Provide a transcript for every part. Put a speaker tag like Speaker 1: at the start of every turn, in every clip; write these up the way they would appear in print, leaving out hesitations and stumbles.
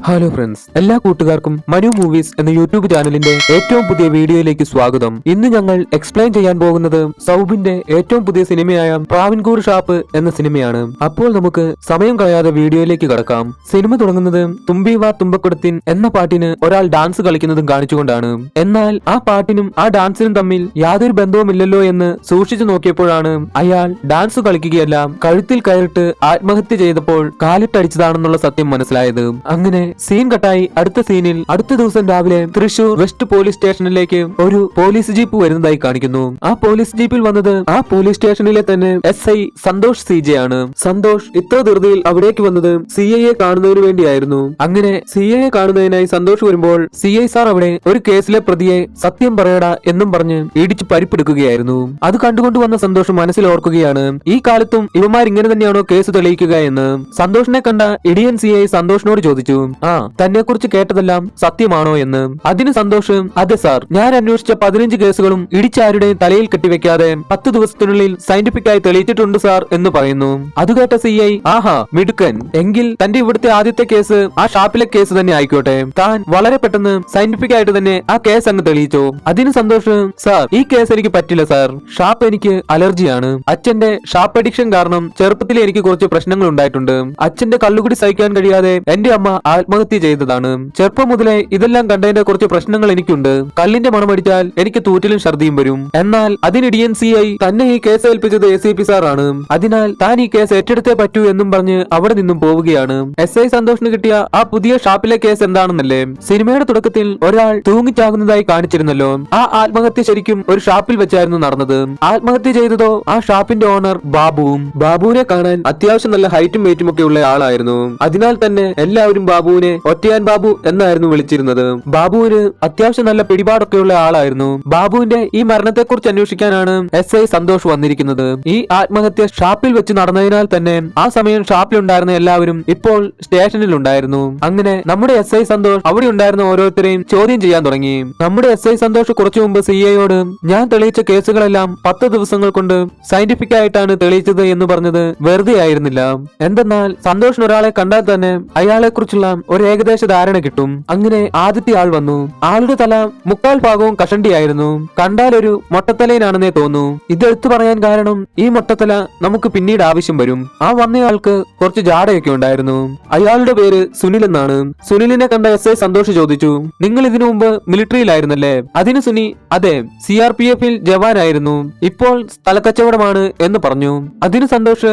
Speaker 1: Hello friends, എല്ലാ കൂട്ടുകാർക്കും Manu movies എന്ന യൂട്യൂബ് ചാനലിന്റെ ഏറ്റവും പുതിയ വീഡിയോയിലേക്ക് സ്വാഗതം. ഇന്ന് ഞങ്ങൾ എക്സ്പ്ലെയിൻ ചെയ്യാൻ പോകുന്നത് സൗബിന്റെ ഏറ്റവും പുതിയ സിനിമയായ പ്രാവൻകൂർ ഷാപ്പ് എന്ന സിനിമയാണ്. അപ്പോൾ നമുക്ക് സമയം കളയാതെ വീഡിയോയിലേക്ക് കടക്കാം. സിനിമ തുടങ്ങുന്നത് തുമ്പി വാ തുമ്പക്കുടത്തിൻ എന്ന പാട്ടിന് ഒരാൾ ഡാൻസ് കളിക്കുന്നതും കാണിച്ചുകൊണ്ടാണ്. എന്നാൽ ആ പാട്ടിനും ആ ഡാൻസിനും തമ്മിൽ യാതൊരു ബന്ധവുമില്ലല്ലോ എന്ന് സൂക്ഷിച്ചു നോക്കിയപ്പോഴാണ് അയാൾ ഡാൻസ് കളിക്കുകയല്ല, കഴുത്തിൽ കയറിട്ട് ആത്മഹത്യ ചെയ്തപ്പോൾ കാലിട്ടടിച്ചതാണെന്നുള്ള സത്യം മനസ്സിലായത്. അങ്ങനെ സീൻ കട്ടായി അടുത്ത സീനിൽ അടുത്ത ദിവസം രാവിലെ തൃശൂർ വെസ്റ്റ് പോലീസ് സ്റ്റേഷനിലേക്ക് ഒരു പോലീസ് ജീപ്പ് വരുന്നതായി കാണിക്കുന്നു. ആ പോലീസ് ജീപ്പിൽ വന്നത് ആ പോലീസ് സ്റ്റേഷനിലെ തന്നെ SI സന്തോഷ് CJ ആണ്. സന്തോഷ് ഇത്ര ധൃതിയിൽ അവിടേക്ക് വന്നത് CIയെ കാണുന്നതിന് വേണ്ടിയായിരുന്നു. അങ്ങനെ CIയെ കാണുന്നതിനായി സന്തോഷ് വരുമ്പോൾ CI സാർ അവിടെ ഒരു കേസിലെ പ്രതിയെ സത്യം പറയടാ എന്നും പറഞ്ഞ് ഇടിച്ചു പരിപ്പെടുക്കുകയായിരുന്നു. അത് കണ്ടുകൊണ്ട് വന്ന സന്തോഷ് മനസ്സിൽ ഓർക്കുകയാണ്, ഈ കാലത്തും ഇവന്മാർ ഇങ്ങനെ തന്നെയാണോ കേസ് തെളിയിക്കുക എന്ന്. സന്തോഷിനെ കണ്ട ഇടിയൻ CI സന്തോഷിനോട് ചോദിച്ചു, തന്നെ കുറിച്ച് കേട്ടതെല്ലാം സത്യമാണോ എന്ന്. അതിന് സന്തോഷ്, അതെ സാർ, ഞാൻ അന്വേഷിച്ച 15 കേസുകളും ഇടിച്ചാരുടെയും തലയിൽ കെട്ടിവെക്കാതെ 10 ദിവസത്തിനുള്ളിൽ സയന്റിഫിക് ആയി തെളിയിച്ചിട്ടുണ്ട് സാർ എന്ന് പറയുന്നു. അത് കേട്ട CI, ആഹാ മിടുക്കൻ, എങ്കിൽ തന്റെ ഇവിടുത്തെ ആദ്യത്തെ കേസ് ആ ഷാപ്പിലെ കേസ് തന്നെ ആയിക്കോട്ടെ, താൻ വളരെ പെട്ടെന്ന് സയന്റിഫിക് ആയിട്ട് തന്നെ ആ കേസ് അങ്ങ് തെളിയിച്ചോ. അതിന് സന്തോഷ്, സാർ ഈ കേസ് എനിക്ക് പറ്റില്ല സാർ, ഷാപ്പ് എനിക്ക് അലർജിയാണ്. അച്ഛന്റെ ഷാപ്പ് അഡിക്ഷൻ കാരണം ചെറുപ്പത്തിൽ എനിക്ക് കുറച്ച് പ്രശ്നങ്ങൾ ഉണ്ടായിട്ടുണ്ട്. അച്ഛന്റെ കള്ളുകുടി സഹിക്കാൻ കഴിയാതെ എന്റെ അമ്മ ആത്മഹത്യ ചെയ്തതാണ്. ചെറുപ്പം മുതലേ ഇതെല്ലാം കണ്ടതിന്റെ കുറച്ച് പ്രശ്നങ്ങൾ എനിക്കുണ്ട്. കള്ളിന്റെ മണമടിച്ചാൽ എനിക്ക് തൂറ്റലും ഛർദിയും വരും. എന്നാൽ അതിനിടിയൻ CI തന്നെ ഈ കേസ് ഏൽപ്പിച്ചത് ACP സാർ ആണ്. അതിനാൽ താൻ ഈ കേസ് ഏറ്റെടുത്തേ പറ്റൂ എന്നും പറഞ്ഞ് അവിടെ നിന്നും പോവുകയാണ്. SI സന്തോഷിന് കിട്ടിയ ആ പുതിയ ഷാപ്പിലെ കേസ് എന്താണെന്നല്ലേ. സിനിമയുടെ തുടക്കത്തിൽ ഒരാൾ തൂങ്ങിച്ചാകുന്നതായി കാണിച്ചിരുന്നല്ലോ. ആ ആത്മഹത്യ ശരിക്കും ഒരു ഷാപ്പിൽ വെച്ചായിരുന്നു നടന്നത്. ആത്മഹത്യ ചെയ്തതോ ആ ഷാപ്പിന്റെ ഓണർ ബാബുവും. ബാബുവിനെ കാണാൻ അത്യാവശ്യം നല്ല ഹൈറ്റും വെയിറ്റും ഒക്കെ ഉള്ള ആളായിരുന്നു. അതിനാൽ തന്നെ എല്ലാവരും ബാബുവിനെ ഒറ്റയാൻ ബാബു എന്നായിരുന്നു വിളിച്ചിരുന്നത്. ബാബുവിന് അത്യാവശ്യം നല്ല പിടിപാടൊക്കെയുള്ള ആളായിരുന്നു. ബാബുവിന്റെ ഈ മരണത്തെക്കുറിച്ച് അന്വേഷിക്കാനാണ് SI സന്തോഷ് വന്നിരിക്കുന്നത്. ഈ ആത്മഹത്യ ഷാപ്പിൽ വെച്ച് നടന്നതിനാൽ തന്നെ ആ സമയം ഷാപ്പിലുണ്ടായിരുന്ന എല്ലാവരും ഇപ്പോൾ സ്റ്റേഷനിൽ ഉണ്ടായിരുന്നു. അങ്ങനെ നമ്മുടെ SI സന്തോഷ് അവിടെ ഉണ്ടായിരുന്ന ഓരോരുത്തരെയും ചോദ്യം ചെയ്യാൻ തുടങ്ങി. നമ്മുടെ SI സന്തോഷ് കുറച്ചു മുമ്പ് CIയോട് ഞാൻ തെളിയിച്ച കേസുകളെല്ലാം 10 ദിവസങ്ങൾ കൊണ്ട് സയന്റിഫിക് ആയിട്ടാണ് തെളിയിച്ചത് എന്ന് പറഞ്ഞത് വെറുതെ ആയിരുന്നില്ല. എന്തെന്നാൽ സന്തോഷിന് ഒരാളെ കണ്ടാൽ തന്നെ അയാളെ കുറിച്ചുള്ള ഒരു ഏകദേശ ധാരണ കിട്ടും. അങ്ങനെ ആദ്യത്തെ ആൾ വന്നു. ആളുടെ തല 3/4 ഭാഗവും കഷണ്ടിയായിരുന്നു. കണ്ടാൽ ഒരു മൊട്ടത്തലയിലാണെന്നേ തോന്നൂ. ഇത് എടുത്തു പറയാൻ കാരണം ഈ മൊട്ടത്തല നമുക്ക് പിന്നീട് ആവശ്യം വരും. ആ വന്നയാൾക്ക് കുറച്ച് ജാടയൊക്കെ ഉണ്ടായിരുന്നു. അയാളുടെ പേര് സുനിൽ എന്നാണ്. സുനിലിനെ കണ്ട SI സന്തോഷ് ചോദിച്ചു, നിങ്ങൾ ഇതിനു മുമ്പ് മിലിറ്ററിയിലായിരുന്നല്ലേ? അതിന് സുനി, അതെ, CRPFൽ ജവാനായിരുന്നു, ഇപ്പോൾ സ്ഥലക്കച്ചവടമാണ് എന്ന് പറഞ്ഞു. അതിന് സന്തോഷ്,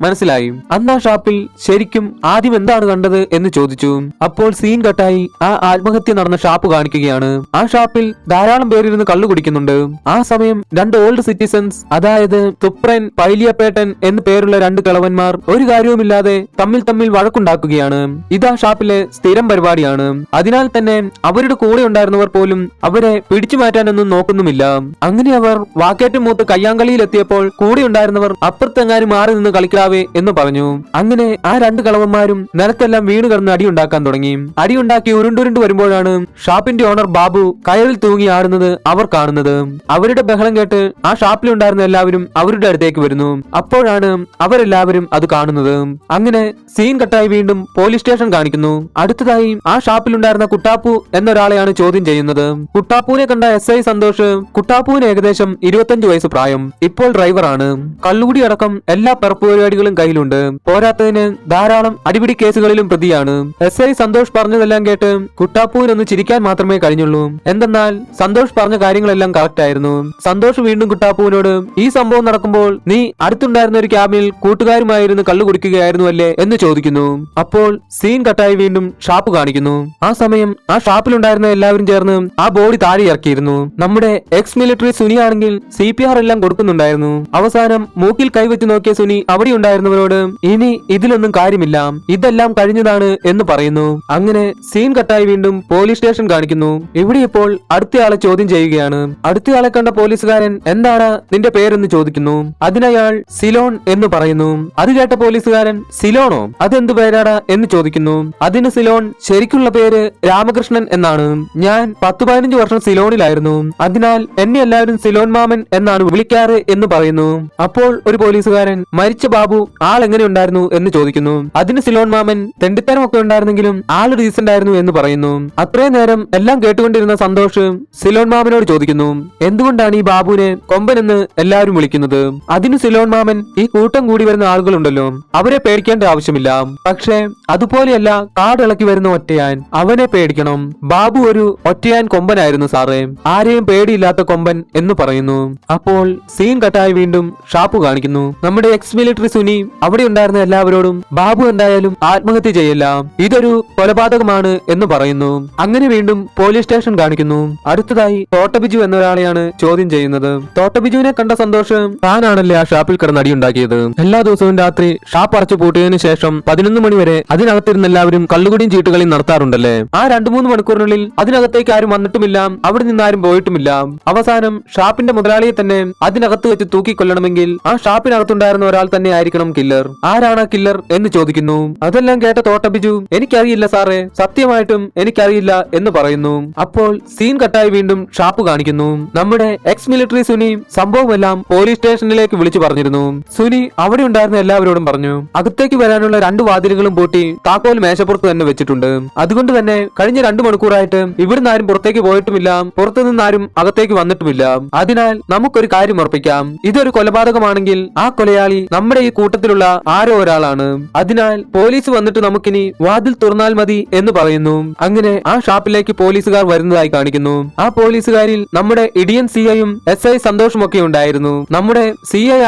Speaker 1: മനസ്സിലായി, അന്ന് ആ ഷാപ്പിൽ ശരിക്കും ആദ്യം എന്താണ് കണ്ടത് എന്ന് ചോദിച്ചു. അപ്പോൾ സീൻ കട്ടായി ആ ആത്മഹത്യ നടന്ന ഷാപ്പ് കാണിക്കുകയാണ്. ആ ഷാപ്പിൽ ധാരാളം പേരിരുന്ന് കള്ളു കുടിക്കുന്നുണ്ട്. ആ സമയം 2 ഓൾഡ് സിറ്റിസൺസ്, അതായത് തുപ്രൻ പൈലിയപ്പേട്ടൻ എന്ന് പേരുള്ള 2 കിളവന്മാർ ഒരു കാര്യവുമില്ലാതെ തമ്മിൽ വഴക്കുണ്ടാക്കുകയാണ്. ഇതാ ഷാപ്പിലെ സ്ഥിരം പരിപാടിയാണ്. അതിനാൽ തന്നെ അവരുടെ കൂടെ ഉണ്ടായിരുന്നവർ പോലും അവരെ പിടിച്ചു മാറ്റാനൊന്നും നോക്കുന്നുമില്ല. അങ്ങനെ അവർ വാക്കേറ്റം മൂത്ത് കയ്യാങ്കളിയിൽ എത്തിയപ്പോൾ കൂടെ ഉണ്ടായിരുന്നവർ അപ്പുറത്തെങ്ങാനും മാറി നിന്ന് കളിക്കാവേ എന്ന് പറഞ്ഞു. അങ്ങനെ ആ 2 കിളവന്മാരും നിലത്തെല്ലാം വീണ് കിടന്ന് അടിയുണ്ടാക്കാൻ തുടങ്ങി. അടിയുണ്ടാക്കി ഉരുണ്ടുരുണ്ട് വരുമ്പോഴാണ് ഷാപ്പിന്റെ ഓണർ ബാബു കയറിൽ തൂങ്ങി ആടുന്നത് അവർ കാണുന്നത്. അവരുടെ ബഹളം കേട്ട് ആ ഷാപ്പിലുണ്ടായിരുന്ന എല്ലാവരും അവരുടെ അടുത്തേക്ക് വരുന്നു. അപ്പോഴാണ് അവരെല്ലാവരും അത് കാണുന്നത്. അങ്ങനെ സീൻ കട്ടായി വീണ്ടും പോലീസ് സ്റ്റേഷൻ കാണിക്കുന്നു. അടുത്തതായി ആ ഷാപ്പിലുണ്ടായിരുന്ന കുട്ടാപ്പു എന്നൊരാളെയാണ് ചോദ്യം ചെയ്യുന്നത്. കുട്ടാപ്പുവിനെ കണ്ട SI സന്തോഷ്, കുട്ടാപ്പുവിന് ഏകദേശം 25 വയസ്സ് പ്രായം, ഇപ്പോൾ ഡ്രൈവറാണ്, കള്ളുകുടി അടക്കം എല്ലാ പെറപ്പ് പരിപാടികളും കയ്യിലുണ്ട്, പോരാത്തതിന് ധാരാളം അടിപിടി കേസുകളിലും പ്രതിയാണ്. SI സന്തോഷ് പറഞ്ഞതെല്ലാം കേട്ട് കുട്ടാപ്പുവിനൊന്ന് ചിരിക്കാൻ മാത്രമേ കഴിഞ്ഞുള്ളൂ. എന്തെന്നാൽ സന്തോഷ് പറഞ്ഞ കാര്യങ്ങളെല്ലാം കറക്റ്റ് ആയിരുന്നു. സന്തോഷ് വീണ്ടും കുട്ടാപ്പുവിനോട്, ഈ സംഭവം നടക്കുമ്പോൾ നീ അടുത്തുണ്ടായിരുന്ന ഒരു ക്യാബിനിൽ കൂട്ടുകാരുമായിരുന്നു കള്ളു കുടിക്കുകയായിരുന്നു അല്ലേ എന്ന് ചോദിക്കുന്നു. അപ്പോൾ സീൻ കട്ടായി വീണ്ടും ഷാപ്പ് കാണിക്കുന്നു. ആ സമയം ആ ഷാപ്പിലുണ്ടായിരുന്ന എല്ലാവരും ചേർന്ന് ആ ബോഡി താഴെ ഇറക്കിയിരുന്നു. നമ്മുടെ എക്സ് മിലിറ്ററി സുനി ആണെങ്കിൽ CPR എല്ലാം കൊടുക്കുന്നുണ്ടായിരുന്നു. അവസാനം മൂക്കിൽ കൈവച്ച് നോക്കിയ സുനി അവിടെ ഉണ്ടായിരുന്നവരോട്, ഇനി ഇതിലൊന്നും കാര്യമില്ല, ഇതെല്ലാം കഴിഞ്ഞതാണ് എന്ന് പറയുന്നു. അങ്ങനെ സീൻ കട്ടായി വീണ്ടും പോലീസ് സ്റ്റേഷൻ കാണിക്കുന്നു. ഇവിടെ ഇപ്പോൾ അടുത്തയാളെ ചോദ്യം ചെയ്യുകയാണ്. അടുത്തയാളെ കണ്ട പോലീസുകാരൻ, എന്താണ് നിന്റെ പേരെന്ന് ചോദിക്കുന്നു. അതിനയാൾ സിലോൺ എന്ന് പറയുന്നു. അത് കേട്ട പോലീസുകാരൻ, സിലോണോ, അതെന്ത് പേരാടാ എന്ന് ചോദിക്കുന്നു. അതിന് സിലോൺ, ശരിക്കുള്ള പേര് രാമകൃഷ്ണൻ എന്നാണ്, ഞാൻ 10-15 വർഷം സിലോണിലായിരുന്നു, അതിനാൽ എന്നെ എല്ലാവരും സിലോൺ മാമൻ എന്നാണ് വിളിക്കാറ് എന്ന് പറയുന്നു. അപ്പോൾ ഒരു പോലീസുകാരൻ, മരിച്ച ബാബു ആൾ എങ്ങനെ ഉണ്ടായിരുന്നു എന്ന് ചോദിക്കുന്നു. അതിന് സിലോൺ മാമൻ, തെണ്ടിത്തരമൊക്കെ ഉണ്ടായിരുന്നെങ്കിലും ആള് ഡീസന്റ് ആയിരുന്നു എന്ന് പറയുന്നു. അത്രയും നേരം എല്ലാം കേട്ടുകൊണ്ടിരുന്ന സന്തോഷ് സിലോൺ മാമനോട് ചോദിക്കുന്നു, എന്തുകൊണ്ടാണ് ഈ ബാബുവിനെ കൊമ്പൻ എന്ന് എല്ലാവരും വിളിക്കുന്നത്? അതിന് സിലോൺ മാമൻ, ഈ കൂട്ടം കൂടി വരുന്ന ആളുകളുണ്ടല്ലോ, അവരെ പേടിക്കേണ്ട ആവശ്യമില്ല. പക്ഷേ അതുപോലെയല്ല കാടിളക്കി വരുന്ന ഒറ്റയാൻ, അവനെ പേടിക്കണം. ബാബു ഒരു ഒറ്റയാൻ കൊമ്പനായിരുന്നു സാറേ, ആരെയും പേടിയില്ലാത്ത കൊമ്പൻ എന്ന് പറയുന്നു. അപ്പോൾ സീൻ കട്ടായി വീണ്ടും ഷാപ്പു കാണിക്കുന്നു. നമ്മുടെ എക്സ് മിലിറ്ററി സുനി അവിടെ ഉണ്ടായിരുന്ന എല്ലാവരോടും ബാബു എന്തായാലും ആത്മഹത്യ ചെയ്യില്ല, ഇതൊരു കൊലപാതകമാണ് എന്ന് പറയുന്നു. അങ്ങനെ വീണ്ടും പോലീസ് സ്റ്റേഷൻ കാണിക്കുന്നു. അടുത്തതായി തോട്ടബിജു എന്നൊരാളെയാണ് ചോദ്യം ചെയ്യുന്നത്. തോട്ടബിജുവിനെ കണ്ട സന്തോഷം, താനാണല്ലേ ആ ഷാപ്പിൽ കിടന്ന് അടിയുണ്ടാക്കിയത്? എല്ലാ ദിവസവും രാത്രി ഷാപ്പ് അടച്ചു പൂട്ടിയതിനു ശേഷം 11 മണി വരെ അതിനകത്തിരുന്ന എല്ലാവരും കള്ളുകുടിയും ചീട്ടുകളിയും നടത്താറുണ്ടല്ലേ? ആ 2-3 മണിക്കൂറിനുള്ളിൽ അതിനകത്തേക്ക് ആരും വന്നിട്ടുമില്ല, അവിടെ നിന്ന് ആരും പോയിട്ടുമില്ല. അവസാനം ഷാപ്പിന്റെ മുതലാളിയെ തന്നെ അതിനകത്ത് വെച്ച് തൂക്കിക്കൊല്ലണമെങ്കിൽ ആ ഷാപ്പിനകത്തുണ്ടായിരുന്ന ഒരാൾ തന്നെ ആയിരിക്കണം കില്ലർ. ആരാണ് കില്ലർ എന്ന് ചോദിക്കുന്നു. അതെല്ലാം കേട്ട തോട്ടബിജു, എനിക്കറിയില്ല സാറേ, സത്യമായിട്ടും എനിക്കറിയില്ല എന്ന് പറയുന്നു. അപ്പോൾ സീൻ കട്ടായി വീണ്ടും ഷാപ്പ് കാണിക്കുന്നു. നമ്മുടെ എക്സ് മിലിറ്ററി സുനി സംഭവമെല്ലാം പോലീസ് സ്റ്റേഷനിലേക്ക് വിളിച്ചു പറഞ്ഞിരുന്നു. സുനി അവിടെ ഉണ്ടായിരുന്ന എല്ലാവരോടും പറഞ്ഞു, അകത്തേക്ക് വരാനുള്ള 2 വാതിലുകളും പൂട്ടി താക്കോൽ മേശപ്പുറത്ത് തന്നെ വെച്ചിട്ടുണ്ട്. അതുകൊണ്ട് തന്നെ കഴിഞ്ഞ 2 മണിക്കൂറായിട്ട് ഇവിടുന്ന് ആരും പുറത്തേക്ക് പോയിട്ടുമില്ല, പുറത്തുനിന്ന് ആരും അകത്തേക്ക് വന്നിട്ടുമില്ല. അതിനാൽ നമുക്കൊരു കാര്യം ഉറപ്പിക്കാം, ഇതൊരു കൊലപാതകമാണെങ്കിൽ ആ കൊലയാളി നമ്മുടെ ഈ കൂട്ടത്തിലുള്ള ആരോ ഒരാളാണ്. അതിനാൽ പോലീസ് വന്നിട്ട് നമുക്കിനി വാതിൽ തുറന്നാൽ മതി എന്ന് പറയുന്നു. അങ്ങനെ ആ ഷാപ്പിലേക്ക് പോലീസുകാർ വരുന്നതായി കാണിക്കുന്നു. ആ പോലീസുകാരിൽ നമ്മുടെ ഇടിയൻ സിഐയും SI സന്തോഷും ഒക്കെ ഉണ്ടായിരുന്നു. നമ്മുടെ സിഐ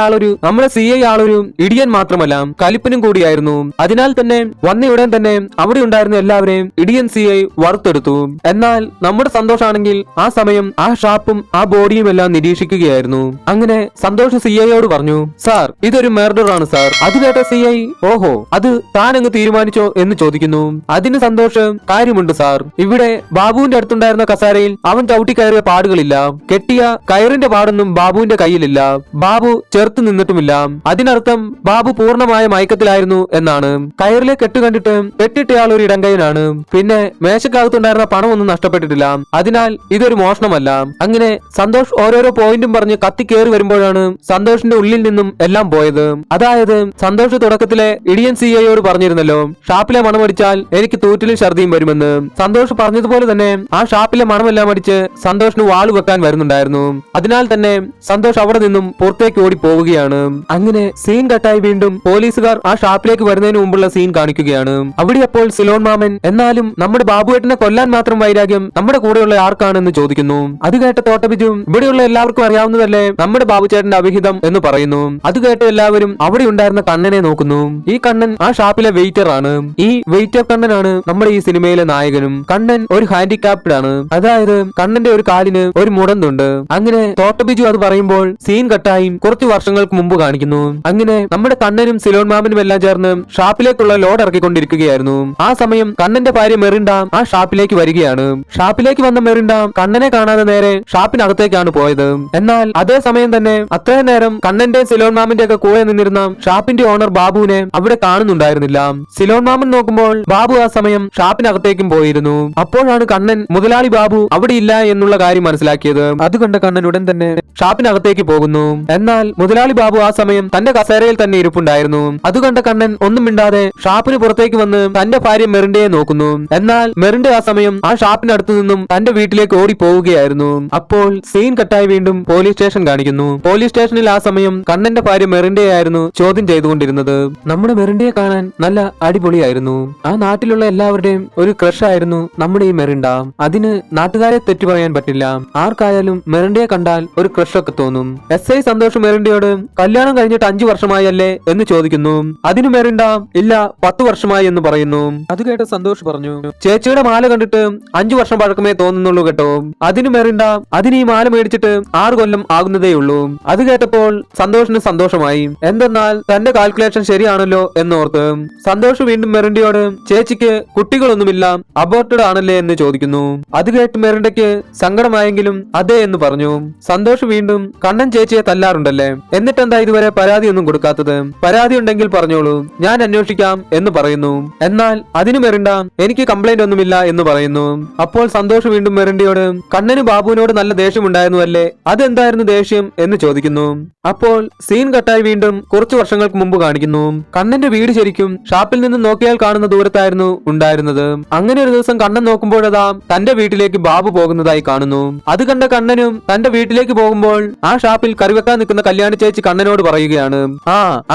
Speaker 1: ആളൊരു ഇടിയൻ മാത്രമല്ല, കലിപ്പനും കൂടിയായിരുന്നു. അതിനാൽ തന്നെ വന്നയുടൻ തന്നെ അവിടെ ഉണ്ടായിരുന്ന എല്ലാവരെയും ഇടിയൻ സിഐ വറുത്തെടുത്തു. എന്നാൽ നമ്മുടെ സന്തോഷാണെങ്കിൽ ആ സമയം ആ ഷാപ്പും ആ ബോഡിയും എല്ലാം നിരീക്ഷിക്കുകയായിരുന്നു. അങ്ങനെ സന്തോഷ് സിഐയോട് പറഞ്ഞു, സാർ ഇതൊരു മർഡർ ആണ് സാർ. അത് കേട്ട സിഐ, ഓഹോ, അത് താൻ അങ്ങ് തീരുമാനിച്ചോ എന്ന് ചോദിക്കുന്നു. അതിന് സന്തോഷ്, കാര്യമുണ്ട് സാർ, ഇവിടെ ബാബുവിന്റെ അടുത്തുണ്ടായിരുന്ന കസാരയിൽ അവൻ ചവിട്ടി കയറിയ പാടുകളില്ല, കെട്ടിയ കയറിന്റെ പാടൊന്നും ബാബുവിന്റെ കയ്യിലില്ല, ബാബു ചെറുത്ത് നിന്നിട്ടുമില്ല. അതിനർത്ഥം ബാബു പൂർണ്ണമായ മയക്കത്തിലായിരുന്നു എന്നാണ്. കയറിലെ കെട്ട് കണ്ടിട്ട് കെട്ടിട്ടയാൾ ഒരു ഇടങ്കയനാണ്. പിന്നെ മേശക്കകത്തുണ്ടായിരുന്ന പണമൊന്നും നഷ്ടപ്പെട്ടിട്ടില്ല. അതിനാൽ ഇതൊരു മോഷണമല്ല. അങ്ങനെ സന്തോഷ് ഓരോരോ പോയിന്റും പറഞ്ഞ് കത്തി കയറി വരുമ്പോഴാണ് സന്തോഷിന്റെ ഉള്ളിൽ നിന്നും എല്ലാം പോയത്. അതായത് സന്തോഷ് തുടക്കത്തിലെ ഇടിയൻ സിഐയോട് പറഞ്ഞിരുന്നല്ലോ, ഷാപ്പിലെ മണമടിച്ചാൽ എനിക്ക് തൂറ്റിലും ഛർദിയും വരുമെന്ന്. സന്തോഷ് പറഞ്ഞതുപോലെ തന്നെ ആ ഷാപ്പിലെ മണമെല്ലാം അടിച്ച് സന്തോഷിന് വാള് വെക്കാൻ വരുന്നുണ്ടായിരുന്നു. അതിനാൽ തന്നെ സന്തോഷ് അവിടെ നിന്നും പുറത്തേക്ക് ഓടി പോവുകയാണ്. അങ്ങനെ സീൻ കട്ടായി വീണ്ടും പോലീസുകാർ ആ ഷാപ്പിലേക്ക് വരുന്നതിന് മുമ്പുള്ള സീൻ കാണിക്കുകയാണ്. അവിടെ അപ്പോൾ സിലോൺ മാമൻ, എന്നാലും നമ്മുടെ ബാബുവേട്ടനെ കൊല്ലാൻ മാത്രം വൈരാഗ്യം നമ്മുടെ കൂടെയുള്ള ആർക്കാണെന്ന് ചോദിക്കുന്നു. അത് കേട്ട തോട്ടബിജു, ഇവിടെയുള്ള എല്ലാവർക്കും അറിയാവുന്നതല്ലേ നമ്മുടെ ബാബുചേട്ടന്റെ അവിഹിതം എന്ന് പറയുന്നു. അത് കേട്ട് എല്ലാവരും അവിടെ ഉണ്ടായിരുന്ന കണ്ണനെ നോക്കുന്നു. ഈ കണ്ണൻ ആ ഷാപ്പിലെ വെയിറ്റർ ആണ്. ഈ വെയിറ്റർ കണ്ണനാണ് നമ്മുടെ ഈ സിനിമയിലെ നായകനും. കണ്ണൻ ഒരു ഹാൻഡിക്യാപ്ഡ് ആണ്, അതായത് കണ്ണന്റെ ഒരു കാലിന് ഒരു മുടന്തുണ്ട്. അങ്ങനെ തോട്ടബിജു അത് പറയുമ്പോൾ സീൻ കട്ടായും കുറച്ചു വർഷങ്ങൾക്ക് മുമ്പ് കാണിക്കുന്നു. അങ്ങനെ നമ്മുടെ കണ്ണനും സിലോൺ മാമനും എല്ലാം ചേർന്ന് ഷാപ്പിലേക്കുള്ള ലോഡ് ഇറക്കിക്കൊണ്ടിരിക്കുകയായിരുന്നു. ആ സമയം കണ്ണന്റെ ഭാര്യ മെറിൻഡ ആ ഷാപ്പിലേക്ക് വരികയാണ്. ഷാപ്പിലേക്ക് വന്ന മെറിൻഡ കണ്ണനെ കാണാതെ നേരെ ഷാപ്പിനകത്തേക്കാണ് പോയത്. എന്നാൽ അതേ സമയം തന്നെ അത്രയും നേരം കണ്ണന്റെ സിലോൺ മാമന്റെ ഒക്കെ കൂടെ നിന്നിരുന്ന ഷാപ്പിന്റെ ഓണർ ബാബുവിനെ അവിടെ കാണുന്നുണ്ടായിരുന്നില്ല. സിലോൺ മാമൻ നോക്കുമ്പോൾ ബാബു ആ സമയം ഷാപ്പിനകത്തേക്കും പോയിരുന്നു. അപ്പോഴാണ് കണ്ണൻ മുതലാളി ബാബു അവിടെ ഇല്ല എന്നുള്ള കാര്യം മനസ്സിലാക്കിയത്. അത് കണ്ട കണ്ണൻ ഉടൻ തന്നെ ഷാപ്പിനകത്തേക്ക് പോകുന്നു. എന്നാൽ മുതലാളി ബാബു ആ സമയം തന്റെ കസേരയിൽ തന്നെ ഇരിപ്പുണ്ടായിരുന്നു. അത് കണ്ട കണ്ണൻ ഒന്നും മിണ്ടാതെ ഷാപ്പിന് പുറത്തേക്ക് വന്ന് തന്റെ ഭാര്യ മെറിൻഡയെ നോക്കുന്നു. എന്നാൽ മെറിൻഡ ആ സമയം ആ ഷാപ്പിനടുത്ത് നിന്നും തന്റെ വീട്ടിലേക്ക് ഓടി പോവുകയായിരുന്നു. അപ്പോൾ സീൻ കട്ടായി വീണ്ടും പോലീസ് സ്റ്റേഷൻ കാണിക്കുന്നു. പോലീസ് സ്റ്റേഷനിൽ ആ സമയം കണ്ണന്റെ ഭാര്യ മെറിൻഡയായിരുന്നു ചോദ്യം ചെയ്തുകൊണ്ടിരുന്നത്. നമ്മുടെ മെറിൻഡയെ കാണാൻ നല്ല അടിപൊളിയായിരുന്നു. ആ നാട്ടിലുള്ള എല്ലാവരുടെയും ഒരു ക്രഷ് ആയിരുന്നു നമ്മുടെ ഈ മെറിൻഡ. അതിന് നാട്ടുകാരെ തെറ്റു പറയാൻ പറ്റില്ല. ആർക്കായാലും മെറിൻഡയെ കണ്ടാൽ ഒരു ക്രഷ് ഒക്കെ തോന്നും. SI സന്തോഷ് മെറിൻഡയോട് കല്യാണം കഴിഞ്ഞിട്ട് 5 വർഷമായി അല്ലേ എന്ന് ചോദിക്കുന്നു. അതിന് മെറിൻഡ, ഇല്ല 10 വർഷമായി എന്ന് പറയുന്നു. അത് കേട്ട സന്തോഷ് പറഞ്ഞു, ചേച്ചിയുടെ മാല കണ്ടിട്ട് 5 വർഷം പഴക്കമേ തോന്നുന്നുള്ളൂ കേട്ടോ. അതിന് മെറിൻഡ, അതിന് ഈ മാല മേടിച്ചിട്ട് 6 കൊല്ലം ആകുന്നതേയുള്ളൂ. അത് കേട്ടപ്പോൾ സന്തോഷിന് സന്തോഷമായി. എന്തെന്നാൽ തന്റെ കാൽക്കുലേഷൻ ശരിയാണല്ലോ എന്നോർത്ത്. സന്തോഷ് വീണ്ടും മെറിൻഡയോട്, ചേച്ചിക്ക് കുട്ടികളൊന്നുമില്ല, അബോർട്ടഡ് ആണല്ലേ എന്ന് ചോദിക്കുന്നു. അത് കേട്ട് മെറിൻഡയ്ക്ക് സങ്കടമായെങ്കിലും അതെ എന്ന് പറഞ്ഞു. സന്തോഷ് വീണ്ടും, കണ്ണൻ ചേച്ചിയെ തല്ലാറുണ്ടല്ലേ, എന്നിട്ടെന്താ ഇതുവരെ പരാതിയൊന്നും കൊടുക്കാത്തത്? പരാതി ഉണ്ടെങ്കിൽ പറഞ്ഞോളൂ, ഞാൻ അന്വേഷിക്കാം എന്ന് പറയുന്നു. എന്നാൽ അതിന് മെറിൻഡ, എനിക്ക് കംപ്ലൈന്റ് ഒന്നുമില്ല എന്ന് പറയുന്നു. അപ്പോൾ സന്തോഷ് വീണ്ടും മെറിൻഡയോട്, കണ്ണന് ബാബുവിനോട് നല്ല ദേഷ്യമുണ്ടായിരുന്നു അല്ലേ, അതെന്തായിരുന്നു ദേഷ്യം എന്ന് ചോദിക്കുന്നു. അപ്പോൾ സീൻ കട്ടായി വീണ്ടും കുറച്ചു വർഷങ്ങൾക്ക് മുമ്പ് കാണിക്കുന്നു. കണ്ണന്റെ വീട് ശരിക്കും ഷാപ്പിൽ നിന്ന് നോക്കിയാൽ കാണുന്നത് ദൂരത്തായിരുന്നു ഉണ്ടായിരുന്നത്. അങ്ങനെ ഒരു ദിവസം കണ്ണൻ നോക്കുമ്പോഴതാ തന്റെ വീട്ടിലേക്ക് ബാബു പോകുന്നതായി കാണുന്നു. അത് കണ്ട കണ്ണനും തന്റെ വീട്ടിലേക്ക് പോകുമ്പോൾ ആ ഷാപ്പിൽ കറിവെക്കാൻ നിൽക്കുന്ന കല്യാണി ചേച്ചി കണ്ണനോട് പറയുകയാണ്,